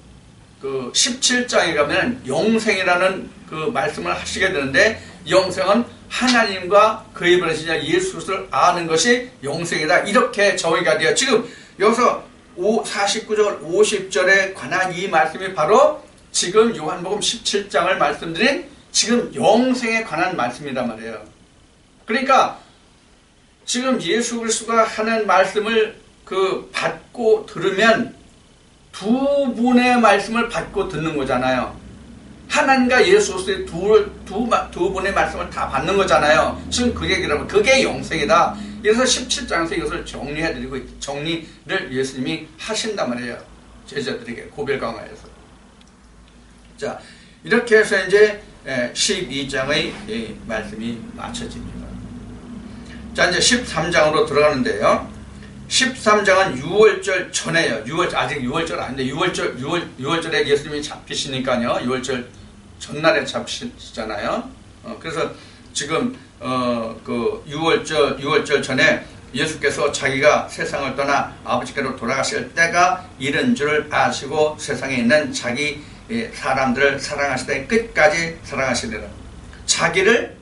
17장에 가면 영생이라는 그 말씀을 하시게 되는데 영생은 하나님과 그의 보내신 예수를 아는 것이 영생이다. 이렇게 정의가 돼요. 지금 여기서 49절 50절에 관한 이 말씀이 바로 지금 요한복음 17장을 말씀드린 지금 영생에 관한 말씀이란 말이에요. 그러니까 지금 예수 그리스도가 하는 말씀을 받고 들으면 두 분의 말씀을 받고 듣는 거잖아요. 하나님과 예수 그리스도의 두 분의 말씀을 다 받는 거잖아요. 지금 그 얘기를 하면 그게 영생이다. 그래서 17장에서 이것을 정리해드리고 정리를 예수님이 하신단 말이에요. 제자들에게 고별 강화에서. 자, 이렇게 해서 이제 12장의 말씀이 마쳐집니다. 자, 이제 13장으로 들어가는데요. 13장은 6월절 전에요. 아직 6월절 아닌데 6월절에 예수님이 잡히시니까요. 6월절 전날에 잡히시잖아요. 그래서 지금 그 6월절 전에 예수께서 자기가 세상을 떠나 아버지께로 돌아가실 때가 이른 줄 아시고 세상에 있는 자기 사람들을 사랑하시되 끝까지 사랑하시리라. 자기를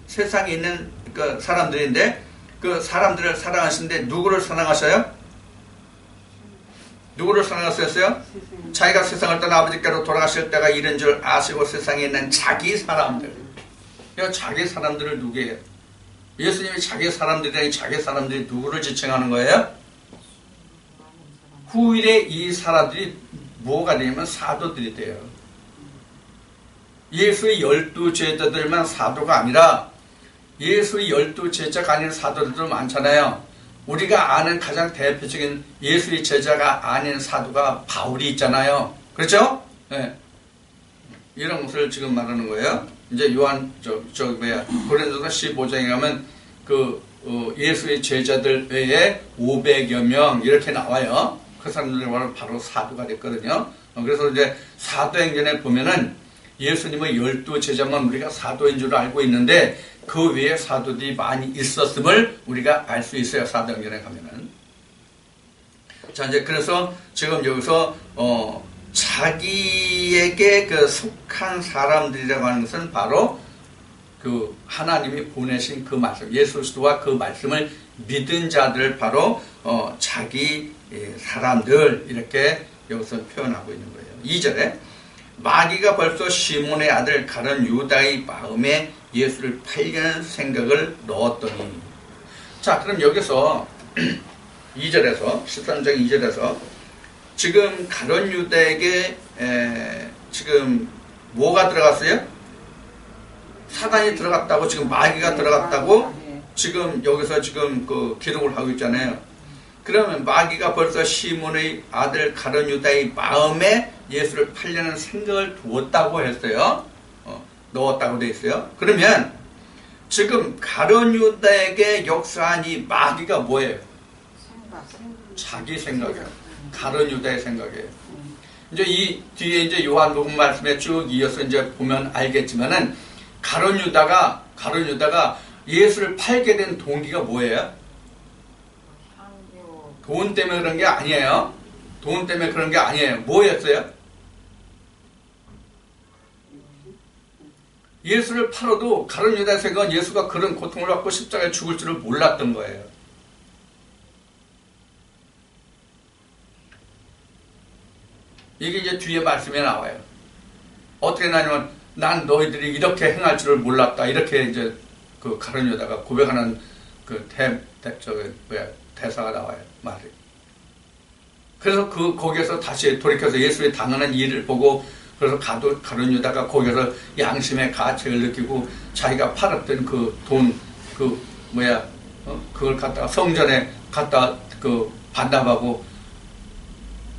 세상에 있는 그 사람들인데 그 사람들을 사랑하시는데 누구를 사랑하셔요? 누구를 사랑하셨어요? 자기가 세상을 떠나 아버지께로 돌아가실 때가 이른 줄 아시고 세상에 있는 자기 사람들. 자기 사람들을 누구예요? 예수님이 자기 사람들이라니 자기 사람들이 누구를 지칭하는 거예요? 후일에 이 사람들이 뭐가 되냐면 사도들이 돼요. 예수의 12제자들만 사도가 아니라 예수의 12제자가 아닌 사도들도 많잖아요. 우리가 아는 가장 대표적인 예수의 제자가 아닌 사도가 바울이 있잖아요. 그렇죠? 네. 이런 것을 지금 말하는 거예요. 이제 요한 고린도서 15장에 가면 예수의 제자들 외에 500여 명 이렇게 나와요. 그 사람들이 바로 사도가 됐거든요. 그래서 이제 사도행전에 보면은 예수님의 12제자만 우리가 사도인 줄 알고 있는데 그 외에 사도들이 많이 있었음을 우리가 알 수 있어요. 사도행전에 가면은. 자, 이제 그래서 지금 여기서 자기에게 속한 사람들이라고 하는 것은 바로 하나님이 보내신 그 말씀, 예수 그리스도와 그 말씀을 믿은 자들 바로 자기 사람들 이렇게 여기서 표현하고 있는 거예요. 2절에 마귀가 벌써 시몬의 아들 가룟 유다의 마음에 예수를 팔려는 생각을 넣었더니. 자, 그럼 여기서 2절에서 13장 2절에서 지금 가룟 유다에게 지금 뭐가 들어갔어요? 사단이 들어갔다고, 지금 마귀가 들어갔다고 지금 여기서 지금 기록을 하고 있잖아요. 그러면 마귀가 벌써 시몬의 아들 가룟 유다의 마음에 예수를 팔려는 생각을 두었다고 했어요. 넣었다고 되어 있어요. 그러면 지금 가룟 유다에게 역사한 이 마귀가 뭐예요? 자기 생각이에요. 가룟 유다의 생각이에요. 이제 이 뒤에 이제 요한복음 말씀에 쭉 이어서 이제 보면 알겠지만은 가룟 유다가 예수를 팔게 된 동기가 뭐예요? 돈 때문에 그런 게 아니에요. 돈 때문에 그런 게 아니에요. 뭐였어요? 예수를 팔아도 가룟 유다의 생각은 예수가 그런 고통을 받고 십자가에 죽을 줄을 몰랐던 거예요. 이게 이제 뒤에 말씀에 나와요. 어떻게 나냐면 난 너희들이 이렇게 행할 줄을 몰랐다. 이렇게 이제 가룟 유다가 고백하는 대사가 나와요. 말이. 그래서 거기에서 다시 돌이켜서 예수의 당하는 일을 보고 그래서 가룟 유다가 거기서 양심의 가책을 느끼고 자기가 팔았던 그걸 갖다가 성전에 갖다 반납하고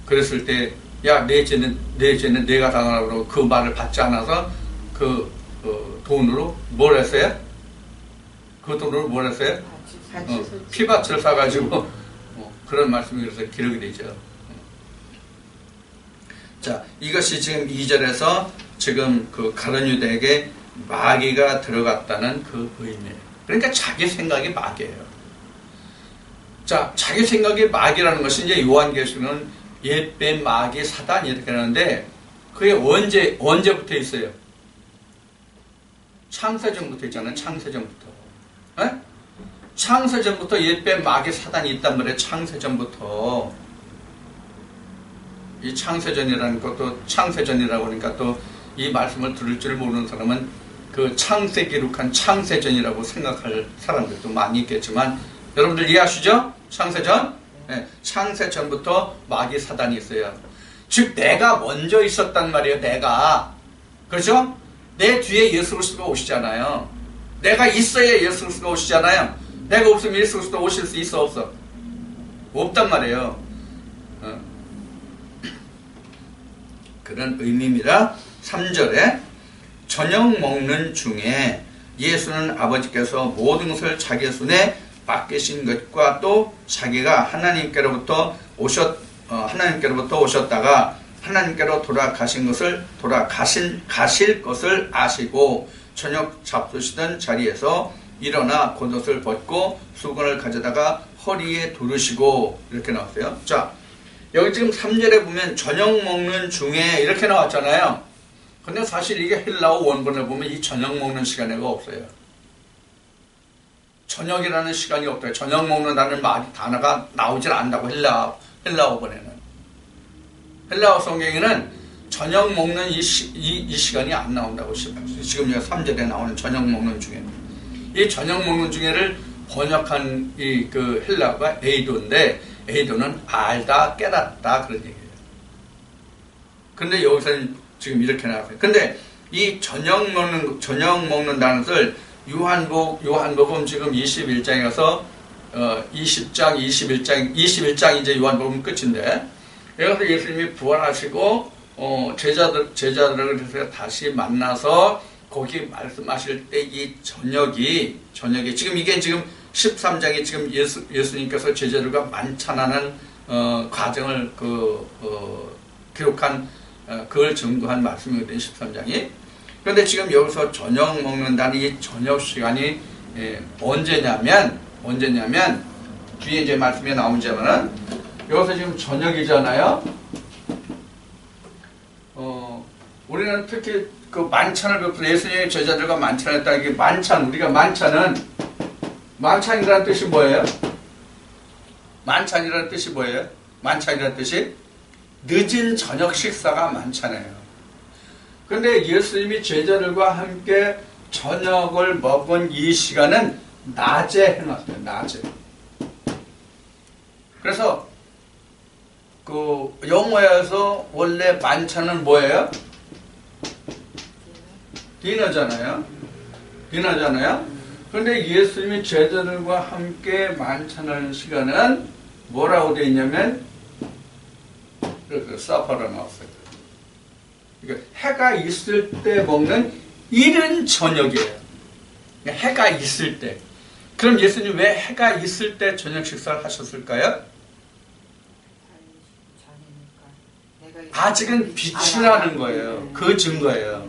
그랬을 때 야, 내 죄는 내가 당하라고 그 말을 받지 않아서 돈으로 뭘 했어요? 그 돈으로 뭘 했어요? 피밭을 사가지고 그런 말씀이 그래서 기록이 되죠. 자, 이것이 지금 2절에서 지금 가룟 유다에게 마귀가 들어갔다는 그 의미예요. 그러니까 자기 생각이 마귀예요. 자, 자기 생각이 마귀라는 것이 이제 요한계시록은 옛뱀 마귀 사단 이렇게 하는데 그게 언제부터 있어요? 창세전부터 있잖아요. 창세전부터. 에? 창세전부터 옛뱀 마귀 사단이 있단 말이에요. 창세전부터. 이 창세전이라는 것도 창세전이라고 하니까 또 이 말씀을 들을 줄 모르는 사람은 그 창세 기록한 창세전이라고 생각할 사람들도 많이 있겠지만 여러분들 이해하시죠? 창세전? 네, 창세전부터 마귀 사단이 있어요. 즉 내가 먼저 있었단 말이에요. 내가. 그렇죠? 내 뒤에 예수 그리스도가 오시잖아요. 내가 있어야 예수 그리스도가 오시잖아요. 내가 없으면 예수 그리스도 오실 수 있어 없어? 없단 말이에요. 그런 의미입니다. 3절에 저녁 먹는 중에 예수는 아버지께서 모든 것을 자기 손에 맡기신 것과 또 자기가 하나님께로부터 오셨다가 하나님께로 가실 것을 아시고 저녁 잡수시던 자리에서 일어나 겉옷을 벗고 수건을 가져다가 허리에 두르시고 이렇게 나왔어요. 자, 여기 지금 3절에 보면 저녁 먹는 중에 이렇게 나왔잖아요. 근데 사실 이게 헬라어 원본에 보면 이 저녁 먹는 시간에가 없어요. 저녁이라는 시간이 없대요. 저녁 먹는다는 단어가 나오질 않는다고 헬라어본에는. 헬라어 성경에는 저녁 먹는 이 시간이 안 나온다고 지금 3절에 나오는 저녁 먹는 중에. 이 저녁 먹는 중에를 번역한 그 헬라어가 에이도인데 에이도는 알다, 깨닫다 그런 얘기예요. 근데 여기서는 지금 이렇게 나왔어요. 근데 이 저녁 먹는다는 것을 요한복음 지금 21장에서 20장, 21장 이제 요한복음 끝인데, 여기서 예수님이 부활하시고 제자들을 그래서 다시 만나서 거기 말씀하실 때 이 저녁이 지금 이게 지금 13장에 지금 예수님께서 제자들과 만찬하는 과정을 기록한 그걸 증거한 말씀이거든요. 13장이. 그런데 지금 여기서 저녁 먹는다는 이 저녁 시간이 언제냐면 뒤에 이제 말씀에 나오자면은 여기서 지금 저녁이잖아요. 우리는 특히 그 만찬을 베풀어 예수님의 제자들과 만찬했다. 이게 우리가 만찬이라는 뜻이 뭐예요? 만찬이라는 뜻이 뭐예요? 만찬이라는 뜻이 늦은 저녁 식사가 만찬이에요. 근데 예수님이 제자들과 함께 저녁을 먹은 이 시간은 낮에 해놨어요. 낮에. 그래서 그 영어에서 원래 만찬은 뭐예요? 디너잖아요. 그런데 예수님이 제자들과 함께 만찬하는 시간은 뭐라고 되어 있냐면 이렇게 사파로 나왔어요. 그러니까 해가 있을 때 먹는 이른 저녁이에요. 그러니까 해가 있을 때. 그럼 예수님 왜 해가 있을 때 저녁 식사를 하셨을까요? 아직은 빛이 나는 거예요. 그 증거예요.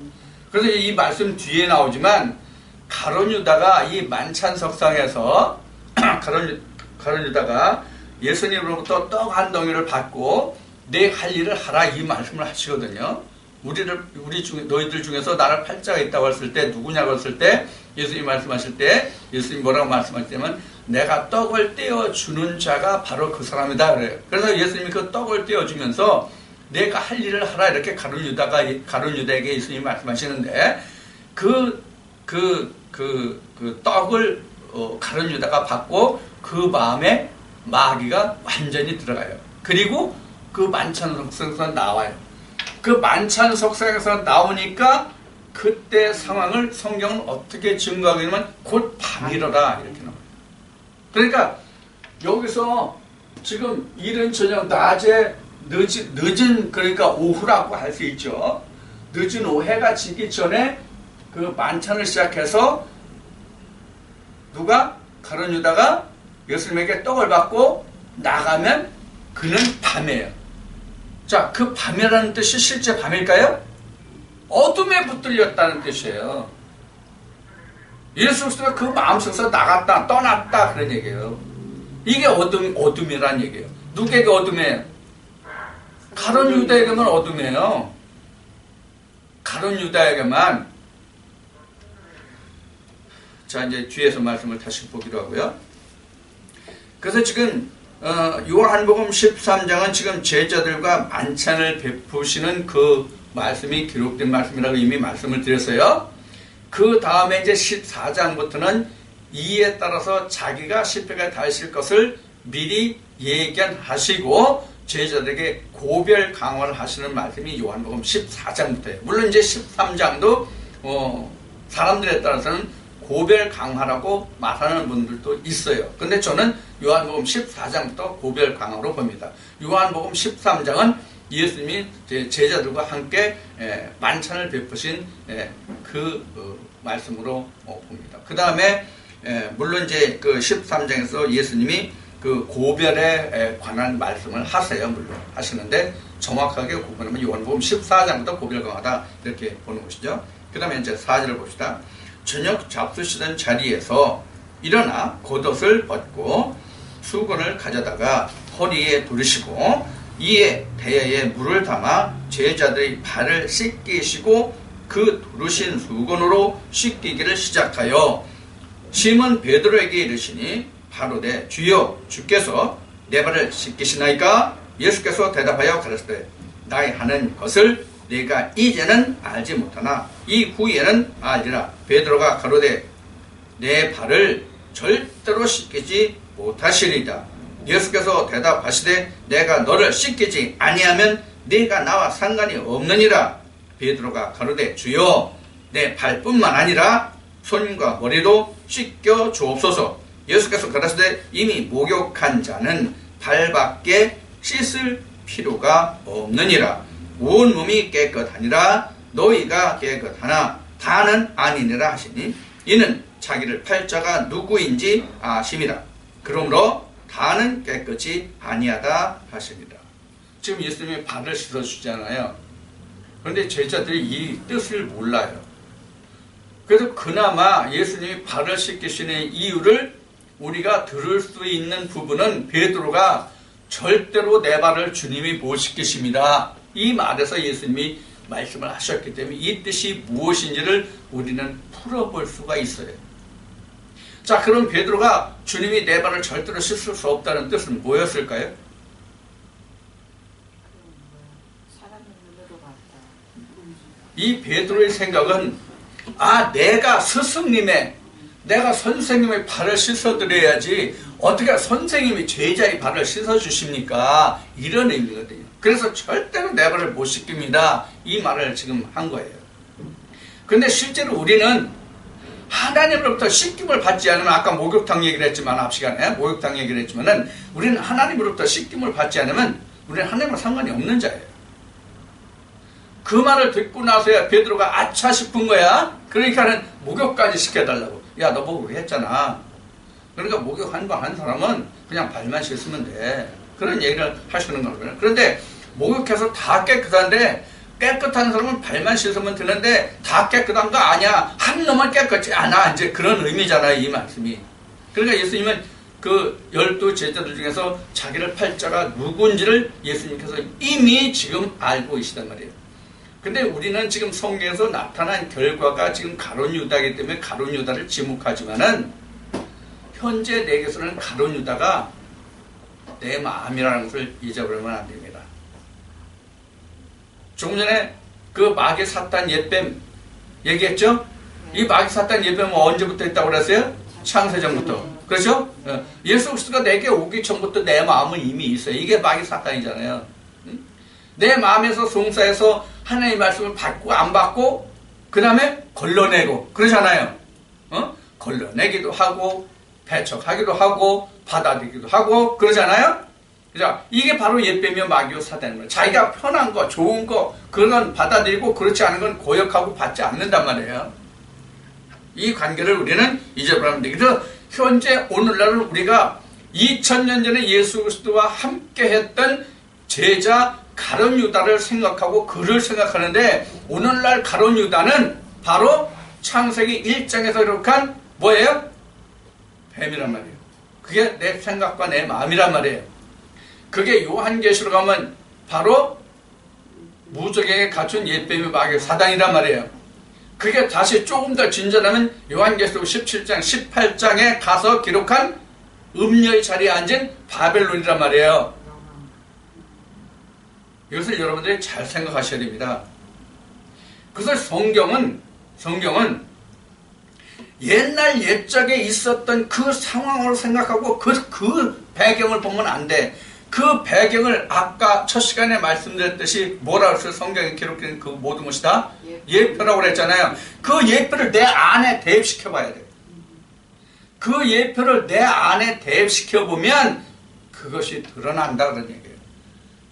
그래서 이 말씀 뒤에 나오지만 가룟 유다가 이 만찬석상에서 가룟 유다가 예수님으로부터 떡 한 덩이를 받고 내 할 일을 하라 이 말씀을 하시거든요. 너희들 중에서 나를 팔자가 있다고 했을 때 누구냐고 했을 때 예수님 말씀하실 때 예수님 뭐라고 말씀하시냐면 내가 떡을 떼어주는 자가 바로 그 사람이다 그래요. 그래서 예수님이 그 떡을 떼어주면서 내가 할 일을 하라 이렇게 가룟 유다에게 예수님이 말씀하시는데 그 떡을 가룟 유다가 받고 그 마음에 마귀가 완전히 들어가요. 그리고 그 만찬 석상에서 나와요. 그 만찬 석상에서 나오니까 그때 상황을 성경은 어떻게 증거하게 되면 곧 밤이로다 이렇게 나와요. 그러니까 여기서 지금 이른 저녁 낮에 늦은 그러니까 오후라고 할 수 있죠. 늦은 오해가 지기 전에 그 만찬을 시작해서 누가 가룟 유다가 예수님에게 떡을 받고 나가면 그는 밤이에요. 자, 그 밤이라는 뜻이 실제 밤일까요? 어둠에 붙들렸다는 뜻이에요. 예수 그리스도가 그 마음속에서 나갔다, 떠났다 그런 얘기예요. 이게 어둠이란 얘기예요. 누구에게 어둠이에요? 가룟 유다에게만 어둠이에요. 가룟 유다에게만. 자, 이제 뒤에서 말씀을 다시 보기로 하고요. 그래서 지금 요한복음 13장은 지금 제자들과 만찬을 베푸시는 그 말씀이 기록된 말씀이라고 이미 말씀을 드렸어요. 그 다음에 이제 14장부터는 이에 따라서 자기가 십계가 닿으실 것을 미리 예견하시고 제자들에게 고별 강화를 하시는 말씀이 요한복음 14장부터예요. 물론 이제 13장도 사람들에 따라서는 고별 강화라고 말하는 분들도 있어요. 근데 저는 요한복음 14장부터 고별 강화로 봅니다. 요한복음 13장은 예수님이 제자들과 함께 만찬을 베푸신 그 말씀으로 봅니다. 그 다음에 물론 이제 그 13장에서 예수님이 그 고별에 관한 말씀을 하세요. 물론 하시는데 정확하게 구분하면 요한복음 14장부터 고별 강화다 이렇게 보는 것이죠. 그 다음에 이제 4절을 봅시다. 저녁 잡수시던 자리에서 일어나 겉옷을 벗고 수건을 가져다가 허리에 두르시고 이에 대야에 물을 담아 제자들의 발을 씻기시고 그 두르신 수건으로 씻기기를 시작하여 시몬 베드로에게 이르시니 바로되 주여 주께서 내 발을 씻기시나이까? 예수께서 대답하여 가라사대 나의 하는 것을 내가 이제는 알지 못하나 이 후에는 알리라. 베드로가 가로되 내 발을 절대로 씻기지 못하시리이다. 예수께서 대답하시되 내가 너를 씻기지 아니하면 네가 나와 상관이 없느니라. 베드로가 가로되 주여 내 발뿐만 아니라 손과 머리도 씻겨 주옵소서. 예수께서 가라사대 이미 목욕한 자는 발밖에 씻을 필요가 없느니라. 온 몸이 깨끗하니라. 너희가 깨끗하나 다는 아니니라 하시니 이는 자기를 팔 자가 누구인지 아심이라. 그러므로 다는 깨끗이 아니하다 하십니다. 지금 예수님이 발을 씻어주잖아요. 그런데 제자들이 이 뜻을 몰라요. 그래서 그나마 예수님이 발을 씻기시는 이유를 우리가 들을 수 있는 부분은 베드로가 절대로 내 발을 주님이 못 씻기십니다. 이 말에서 예수님이 말씀을 하셨기 때문에 이 뜻이 무엇인지를 우리는 풀어볼 수가 있어요. 자, 그럼 베드로가 주님이 내 발을 절대로 씻을 수 없다는 뜻은 뭐였을까요? 이 베드로의 생각은 내가 스승님의, 내가 선생님의 발을 씻어드려야지 어떻게 선생님이 제자의 발을 씻어주십니까? 이런 의미거든요. 그래서 절대로 내 발을 못 씻깁니다. 이 말을 지금 한 거예요. 근데 실제로 우리는 하나님으로부터 씻김을 받지 않으면, 아까 목욕탕 얘기를 했지만, 앞 시간에 목욕탕 얘기를 했지만은, 우리는 하나님으로부터 씻김을 받지 않으면 우리는 하나님과 상관이 없는 자예요. 그 말을 듣고 나서야 베드로가 아차 싶은 거야. 그러니까는 목욕까지 시켜달라고. 야, 너 목욕했잖아. 그러니까 목욕 한 번 한 사람은 그냥 발만 씻으면 돼. 그런 얘기를 하시는 거거든요. 그런데 목욕해서 다 깨끗한데, 깨끗한 사람은 발만 씻으면 되는데 다 깨끗한 거 아니야. 한 놈은 깨끗지 않아. 이제 그런 의미잖아요, 이 말씀이. 그러니까 예수님은 그 12 제자들 중에서 자기를 팔 자가 누군지를 예수님께서 이미 지금 알고 계시단 말이에요. 근데 우리는 지금 성경에서 나타난 결과가 지금 가룟 유다이기 때문에 가룟 유다를 지목하지만은, 현재 내게서는 가룟 유다가 내 마음이라는 것을 잊어버리면 안 됩니다. 조금 전에 그 마귀 사탄 옛뱀 얘기했죠? 이 마귀 사탄 옛뱀은 언제부터 있다고 그랬어요? 창세전부터. 그렇죠? 예수 그리스도가 내게 오기 전부터 내 마음은 이미 있어요. 이게 마귀 사탄이잖아요. 내 마음에서 송사해서 하나님의 말씀을 받고 안 받고 그 다음에 걸러내고 그러잖아요. 걸러내기도 하고 배척하기도 하고 받아들이기도 하고 그러잖아요. 그죠? 이게 바로 옛뱀이요 마귀요 사단인 거예요. 자기가 편한 거, 좋은 거, 그건 받아들이고 그렇지 않은 건 고역하고 받지 않는단 말이에요. 이 관계를 우리는 잊어버리면 돼. 그래서 현재 오늘날은 우리가 2000년 전에 예수 그리스도와 함께 했던 제자 가룟 유다를 생각하고 그를 생각하는데, 오늘날 가룟 유다는 바로 창세기 1장에서 기록한 뭐예요? 뱀이란 말이에요. 그게 내 생각과 내 마음이란 말이에요. 그게 요한계시록 가면 바로 무적에게 갖춘 옛뱀이 마귀 사단이란 말이에요. 그게 다시 조금 더 진전하면 요한계시록 17장, 18장에 가서 기록한 음녀의 자리에 앉은 바벨론이란 말이에요. 이것을 여러분들이 잘 생각하셔야 됩니다. 그래서 성경은 옛날 옛적에 있었던 그 상황으로 생각하고 그 배경을 보면 안 돼. 그 배경을 아까 첫 시간에 말씀드렸듯이 뭐라고 했어요? 성경에 기록된 그 모든 것이 다 예표라고 그랬잖아요. 그 예표를 내 안에 대입시켜 봐야 돼. 그 예표를 내 안에 대입시켜 보면 그것이 드러난다 그런 얘기예요.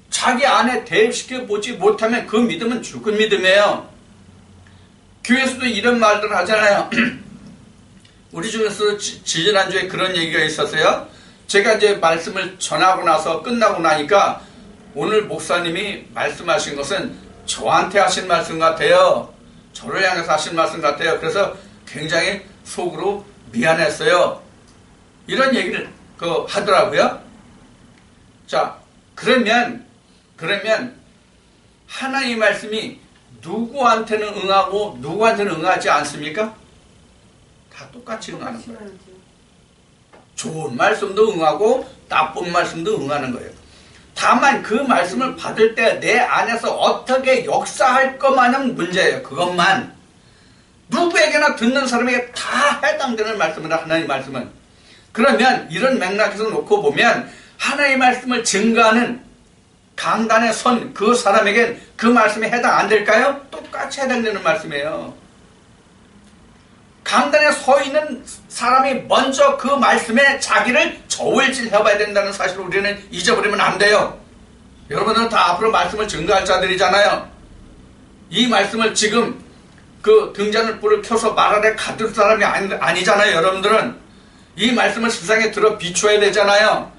자기 안에 대입시켜 보지 못하면 그 믿음은 죽은 믿음이에요. 교회에서도 이런 말들 하잖아요. 우리 중에서 지지난주에 그런 얘기가 있었어요. 제가 이제 말씀을 전하고 나서 끝나고 나니까 오늘 목사님이 말씀하신 것은 저한테 하신 말씀 같아요. 저를 향해서 하신 말씀 같아요. 그래서 굉장히 속으로 미안했어요. 이런 얘기를 하더라고요. 자, 그러면 하나님의 말씀이 누구한테는 응하고 누구한테는 응하지 않습니까? 다 똑같이 응하는 거예요. 좋은 말씀도 응하고 나쁜 말씀도 응하는 거예요. 다만 그 말씀을 받을 때 내 안에서 어떻게 역사할 것만은 문제예요. 그것만. 누구에게나 듣는 사람에게 다 해당되는 말씀이라 하나님의 말씀은. 그러면 이런 맥락에서 놓고 보면 하나님의 말씀을 증거하는 강단에 선 그 사람에겐 그 말씀이 해당 안 될까요? 똑같이 해당되는 말씀이에요. 강단에 서 있는 사람이 먼저 그 말씀에 자기를 저울질해봐야 된다는 사실을 우리는 잊어버리면 안 돼요. 여러분은 다 앞으로 말씀을 증거할 자들이잖아요. 이 말씀을 지금 그 등잔을 불을 켜서 말 아래 가둘 사람이 아니잖아요. 여러분들은 이 말씀을 세상에 들어 비춰야 되잖아요.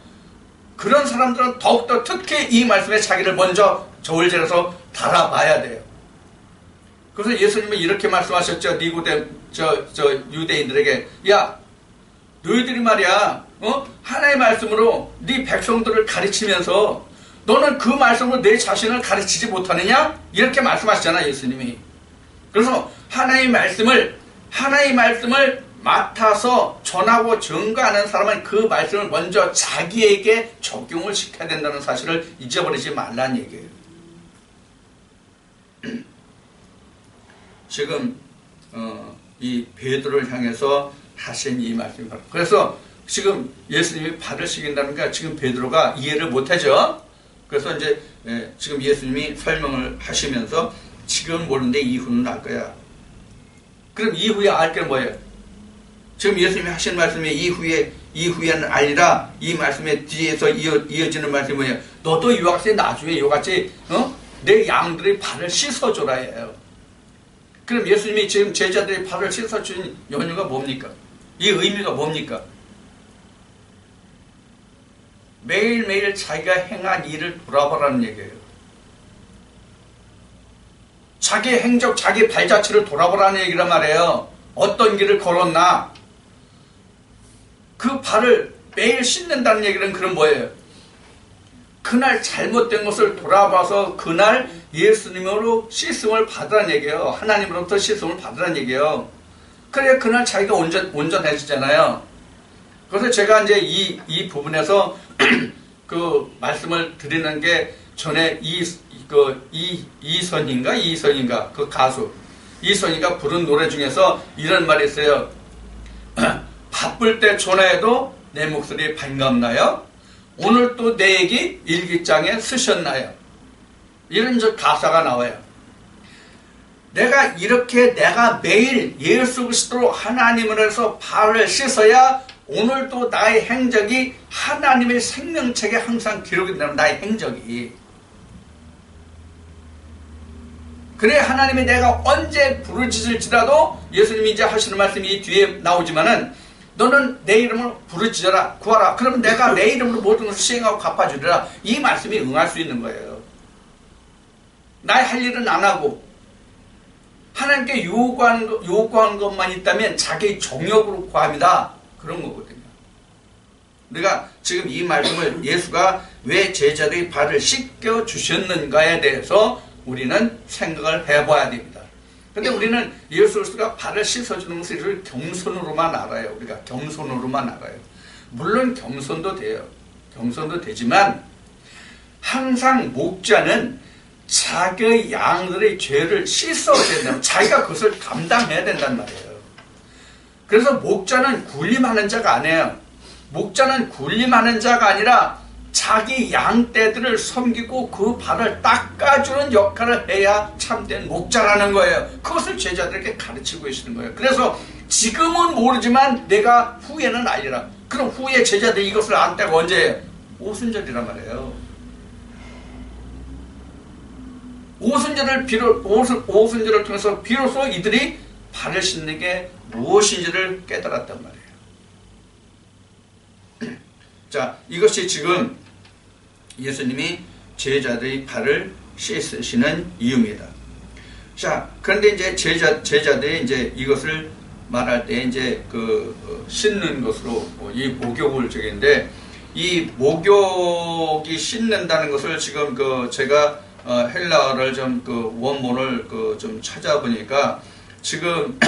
그런 사람들은 더욱더 특히 이 말씀에 자기를 먼저 저울질해서 달아봐야 돼요. 그래서 예수님은 이렇게 말씀하셨죠. 유대인들에게, 야, 너희들이 말이야, 하나의 말씀으로 네 백성들을 가르치면서 너는 그 말씀으로 내 자신을 가르치지 못하느냐? 이렇게 말씀하시잖아, 예수님이. 그래서 하나의 말씀을 맡아서 전하고 증거하는 사람은 그 말씀을 먼저 자기에게 적용을 시켜야 된다는 사실을 잊어버리지 말라는 얘기예요. 지금 이 베드로를 향해서 하신 이 말씀입니다. 그래서 지금 예수님이 발을 씻긴다는 게 지금 베드로가 이해를 못하죠. 그래서 이제 지금 예수님이 설명을 하시면서 지금 모르는데 이후는 알 거야. 그럼 이후에 알 게 뭐예요? 지금 예수님이 하신 말씀이 이후에는 알리라. 이 말씀의 뒤에서 이어지는 말씀이 뭐예요? 너도 이와 같이 나중에 이와 같이 내 양들의 발을 씻어줘라 해요. 그럼 예수님이 지금 제자들의 발을 씻어준 연유가 뭡니까? 이 의미가 뭡니까? 매일매일 자기가 행한 일을 돌아보라는 얘기예요. 자기 행적, 자기 발자취를 돌아보라는 얘기란 말이에요. 어떤 길을 걸었나? 그 발을 매일 씻는다는 얘기는 그럼 뭐예요? 그날 잘못된 것을 돌아봐서 그날 예수님으로 씻음을 받으라는 얘기예요. 하나님으로부터 씻음을 받으라는 얘기예요. 그래야 그날 자기가 온전해지잖아요. 그래서 제가 이제 이 부분에서 그 말씀을 드리는 게 전에 이선인가 그 가수 이선이가 부른 노래 중에서 이런 말이 있어요. 바쁠 때 전화해도 내 목소리 반갑나요? 오늘 또 내 얘기 일기장에 쓰셨나요? 이런 가사가 나와요. 내가 매일 예수 그리스도로 하나님을 해서 발을 씻어야 오늘도 나의 행적이 하나님의 생명책에 항상 기록이 된다면 나의 행적이. 그래 하나님이 내가 언제 부르짖을지라도 예수님이 이제 하시는 말씀이 이 뒤에 나오지만은 너는 내 이름으로 부르짖어라 구하라. 그러면 내가 내 이름으로 모든 것을 시행하고 갚아주리라. 이 말씀이 응할 수 있는 거예요. 나의 할 일은 안 하고 하나님께 요구하는 것만 있다면 자기 정욕으로 구합니다. 그런 거거든요. 우리가 지금 이 말씀을 예수가 왜 제자들의 발을 씻겨 주셨는가에 대해서 우리는 생각을 해봐야 됩니다. 근데 우리는 예수 그리스도가 발을 씻어주는 것을 겸손으로만 알아요. 우리가 겸손으로만 알아요. 물론 겸손도 돼요. 겸손도 되지만 항상 목자는 자기의 양들의 죄를 씻어야 된다면 자기가 그것을 감당해야 된단 말이에요. 그래서 목자는 군림하는 자가 아니에요. 목자는 군림하는 자가 아니라 자기 양떼들을 섬기고 그 발을 닦아주는 역할을 해야 참된 목자라는 거예요. 그것을 제자들에게 가르치고 계시는 거예요. 그래서 지금은 모르지만 내가 후에는 알리라. 그럼 후에 제자들이 이것을 안 때가 언제예요? 오순절이란 말이에요. 오순절을 통해서 비로소 이들이 발을 씻는 게 무엇인지를 깨달았단 말이에요. 자, 이것이 지금 예수님이 제자들의 발을 씻으시는 이유입니다. 자, 그런데 이제 제자들이 이제 이것을 말할 때 이제 씻는 것으로 이 목욕을 저기인데 이 목욕이 씻는다는 것을 지금 제가 헬라어를 좀 원문을 좀 찾아보니까 지금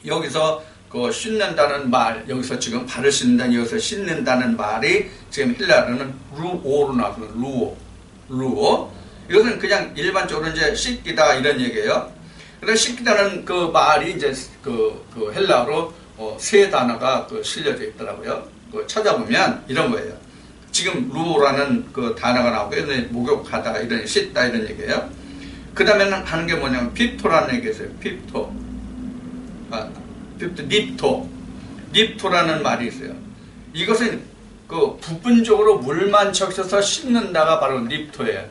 여기서 씻는다는 말, 여기서 지금 발을 씻는다는, 여기서 씻는다는 말이 지금 헬라어는 루오로 나왔습니다. 루오. 이것은 그냥 일반적으로 이제 씻기다 이런 얘기예요. 그래서 씻기다는 그 말이 이제 헬라어로 세 단어가 실려져 있더라고요. 찾아보면 이런 거예요. 지금 루오라는 그 단어가 나오고 목욕하다 이런 씻다 이런 얘기예요. 그 다음에는 하는 게 뭐냐면 핍토라는 얘기 있어요. 핍토. 립토라는 말이 있어요. 이것은 그 부분적으로 물만 적셔서 씻는다가 바로 립토예요.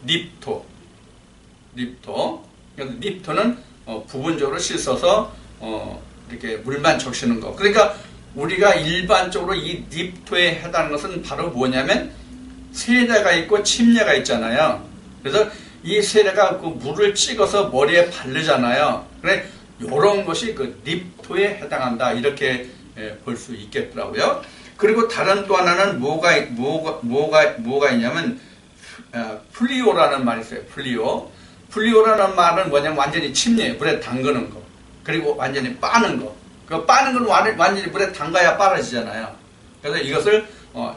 립토. 립토는 부분적으로 씻어서 이렇게 물만 적시는 거. 그러니까 우리가 일반적으로 이 립토에 해당하는 것은 바로 뭐냐면 세례가 있고 침례가 있잖아요. 그래서 이 세례가 그 물을 찍어서 머리에 바르잖아요. 그래 이런 것이 그 립토에 해당한다 이렇게 볼 수 있겠더라고요. 그리고 다른 또 하나는 뭐가 있냐면 플리오라는 말이 있어요. 플리오라는 말은 뭐냐면 완전히 침례, 물에 담그는 거. 그리고 완전히 빠는 거. 그 빠는 건 완전히 물에 담가야 빠르지잖아요. 그래서 이것을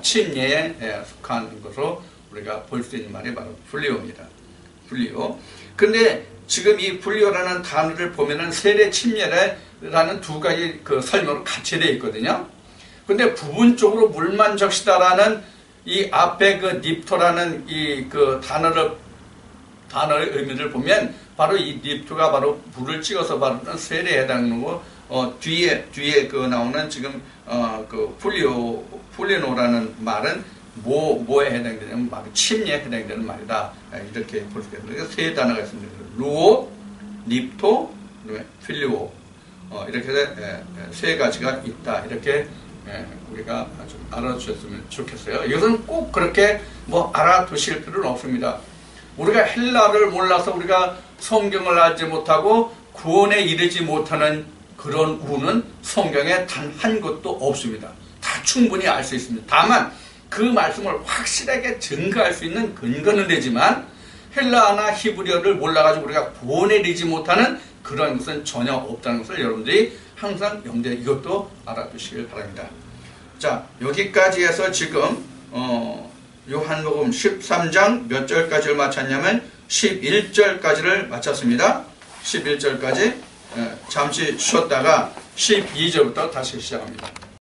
침례에 속하는 것으로 우리가 볼 수 있는 말이 바로 플리오입니다. 플리오. 근데 지금 이 플리오라는 단어를 보면은 세례 침례라는 두 가지 그 설명으로 같이 되어 있거든요. 근데 부분적으로 물만 적시다라는 이 앞에 그 립토라는 이 그 단어의 의미를 보면 바로 이 립토가 바로 물을 찍어서 바르는 세례에 해당하는 거. 뒤에 그 나오는 지금 그 플리노라는 말은 뭐에 해당되냐면 바로 침례에 해당되는 말이다. 이렇게 볼 수 있습니다. 세 단어가 있습니다. 루오, 립토, 필리오. 이렇게 세 가지가 있다. 이렇게 우리가 좀 알아주셨으면 좋겠어요. 이것은 꼭 그렇게 뭐 알아두실 필요는 없습니다. 우리가 헬라를 몰라서 우리가 성경을 알지 못하고 구원에 이르지 못하는 그런 우는 성경에 단 한 곳도 없습니다. 다 충분히 알 수 있습니다. 다만 그 말씀을 확실하게 증거할 수 있는 근거는 되지만 헬라어나 히브리어를 몰라가지고 우리가 구원에 이르지 못하는 그런 것은 전혀 없다는 것을 여러분들이 항상 염두에 이것도 알아두시길 바랍니다. 자, 여기까지 해서 지금 요한복음 13장 몇 절까지를 마쳤냐면 11절까지를 마쳤습니다. 11절까지 잠시 쉬었다가 12절부터 다시 시작합니다.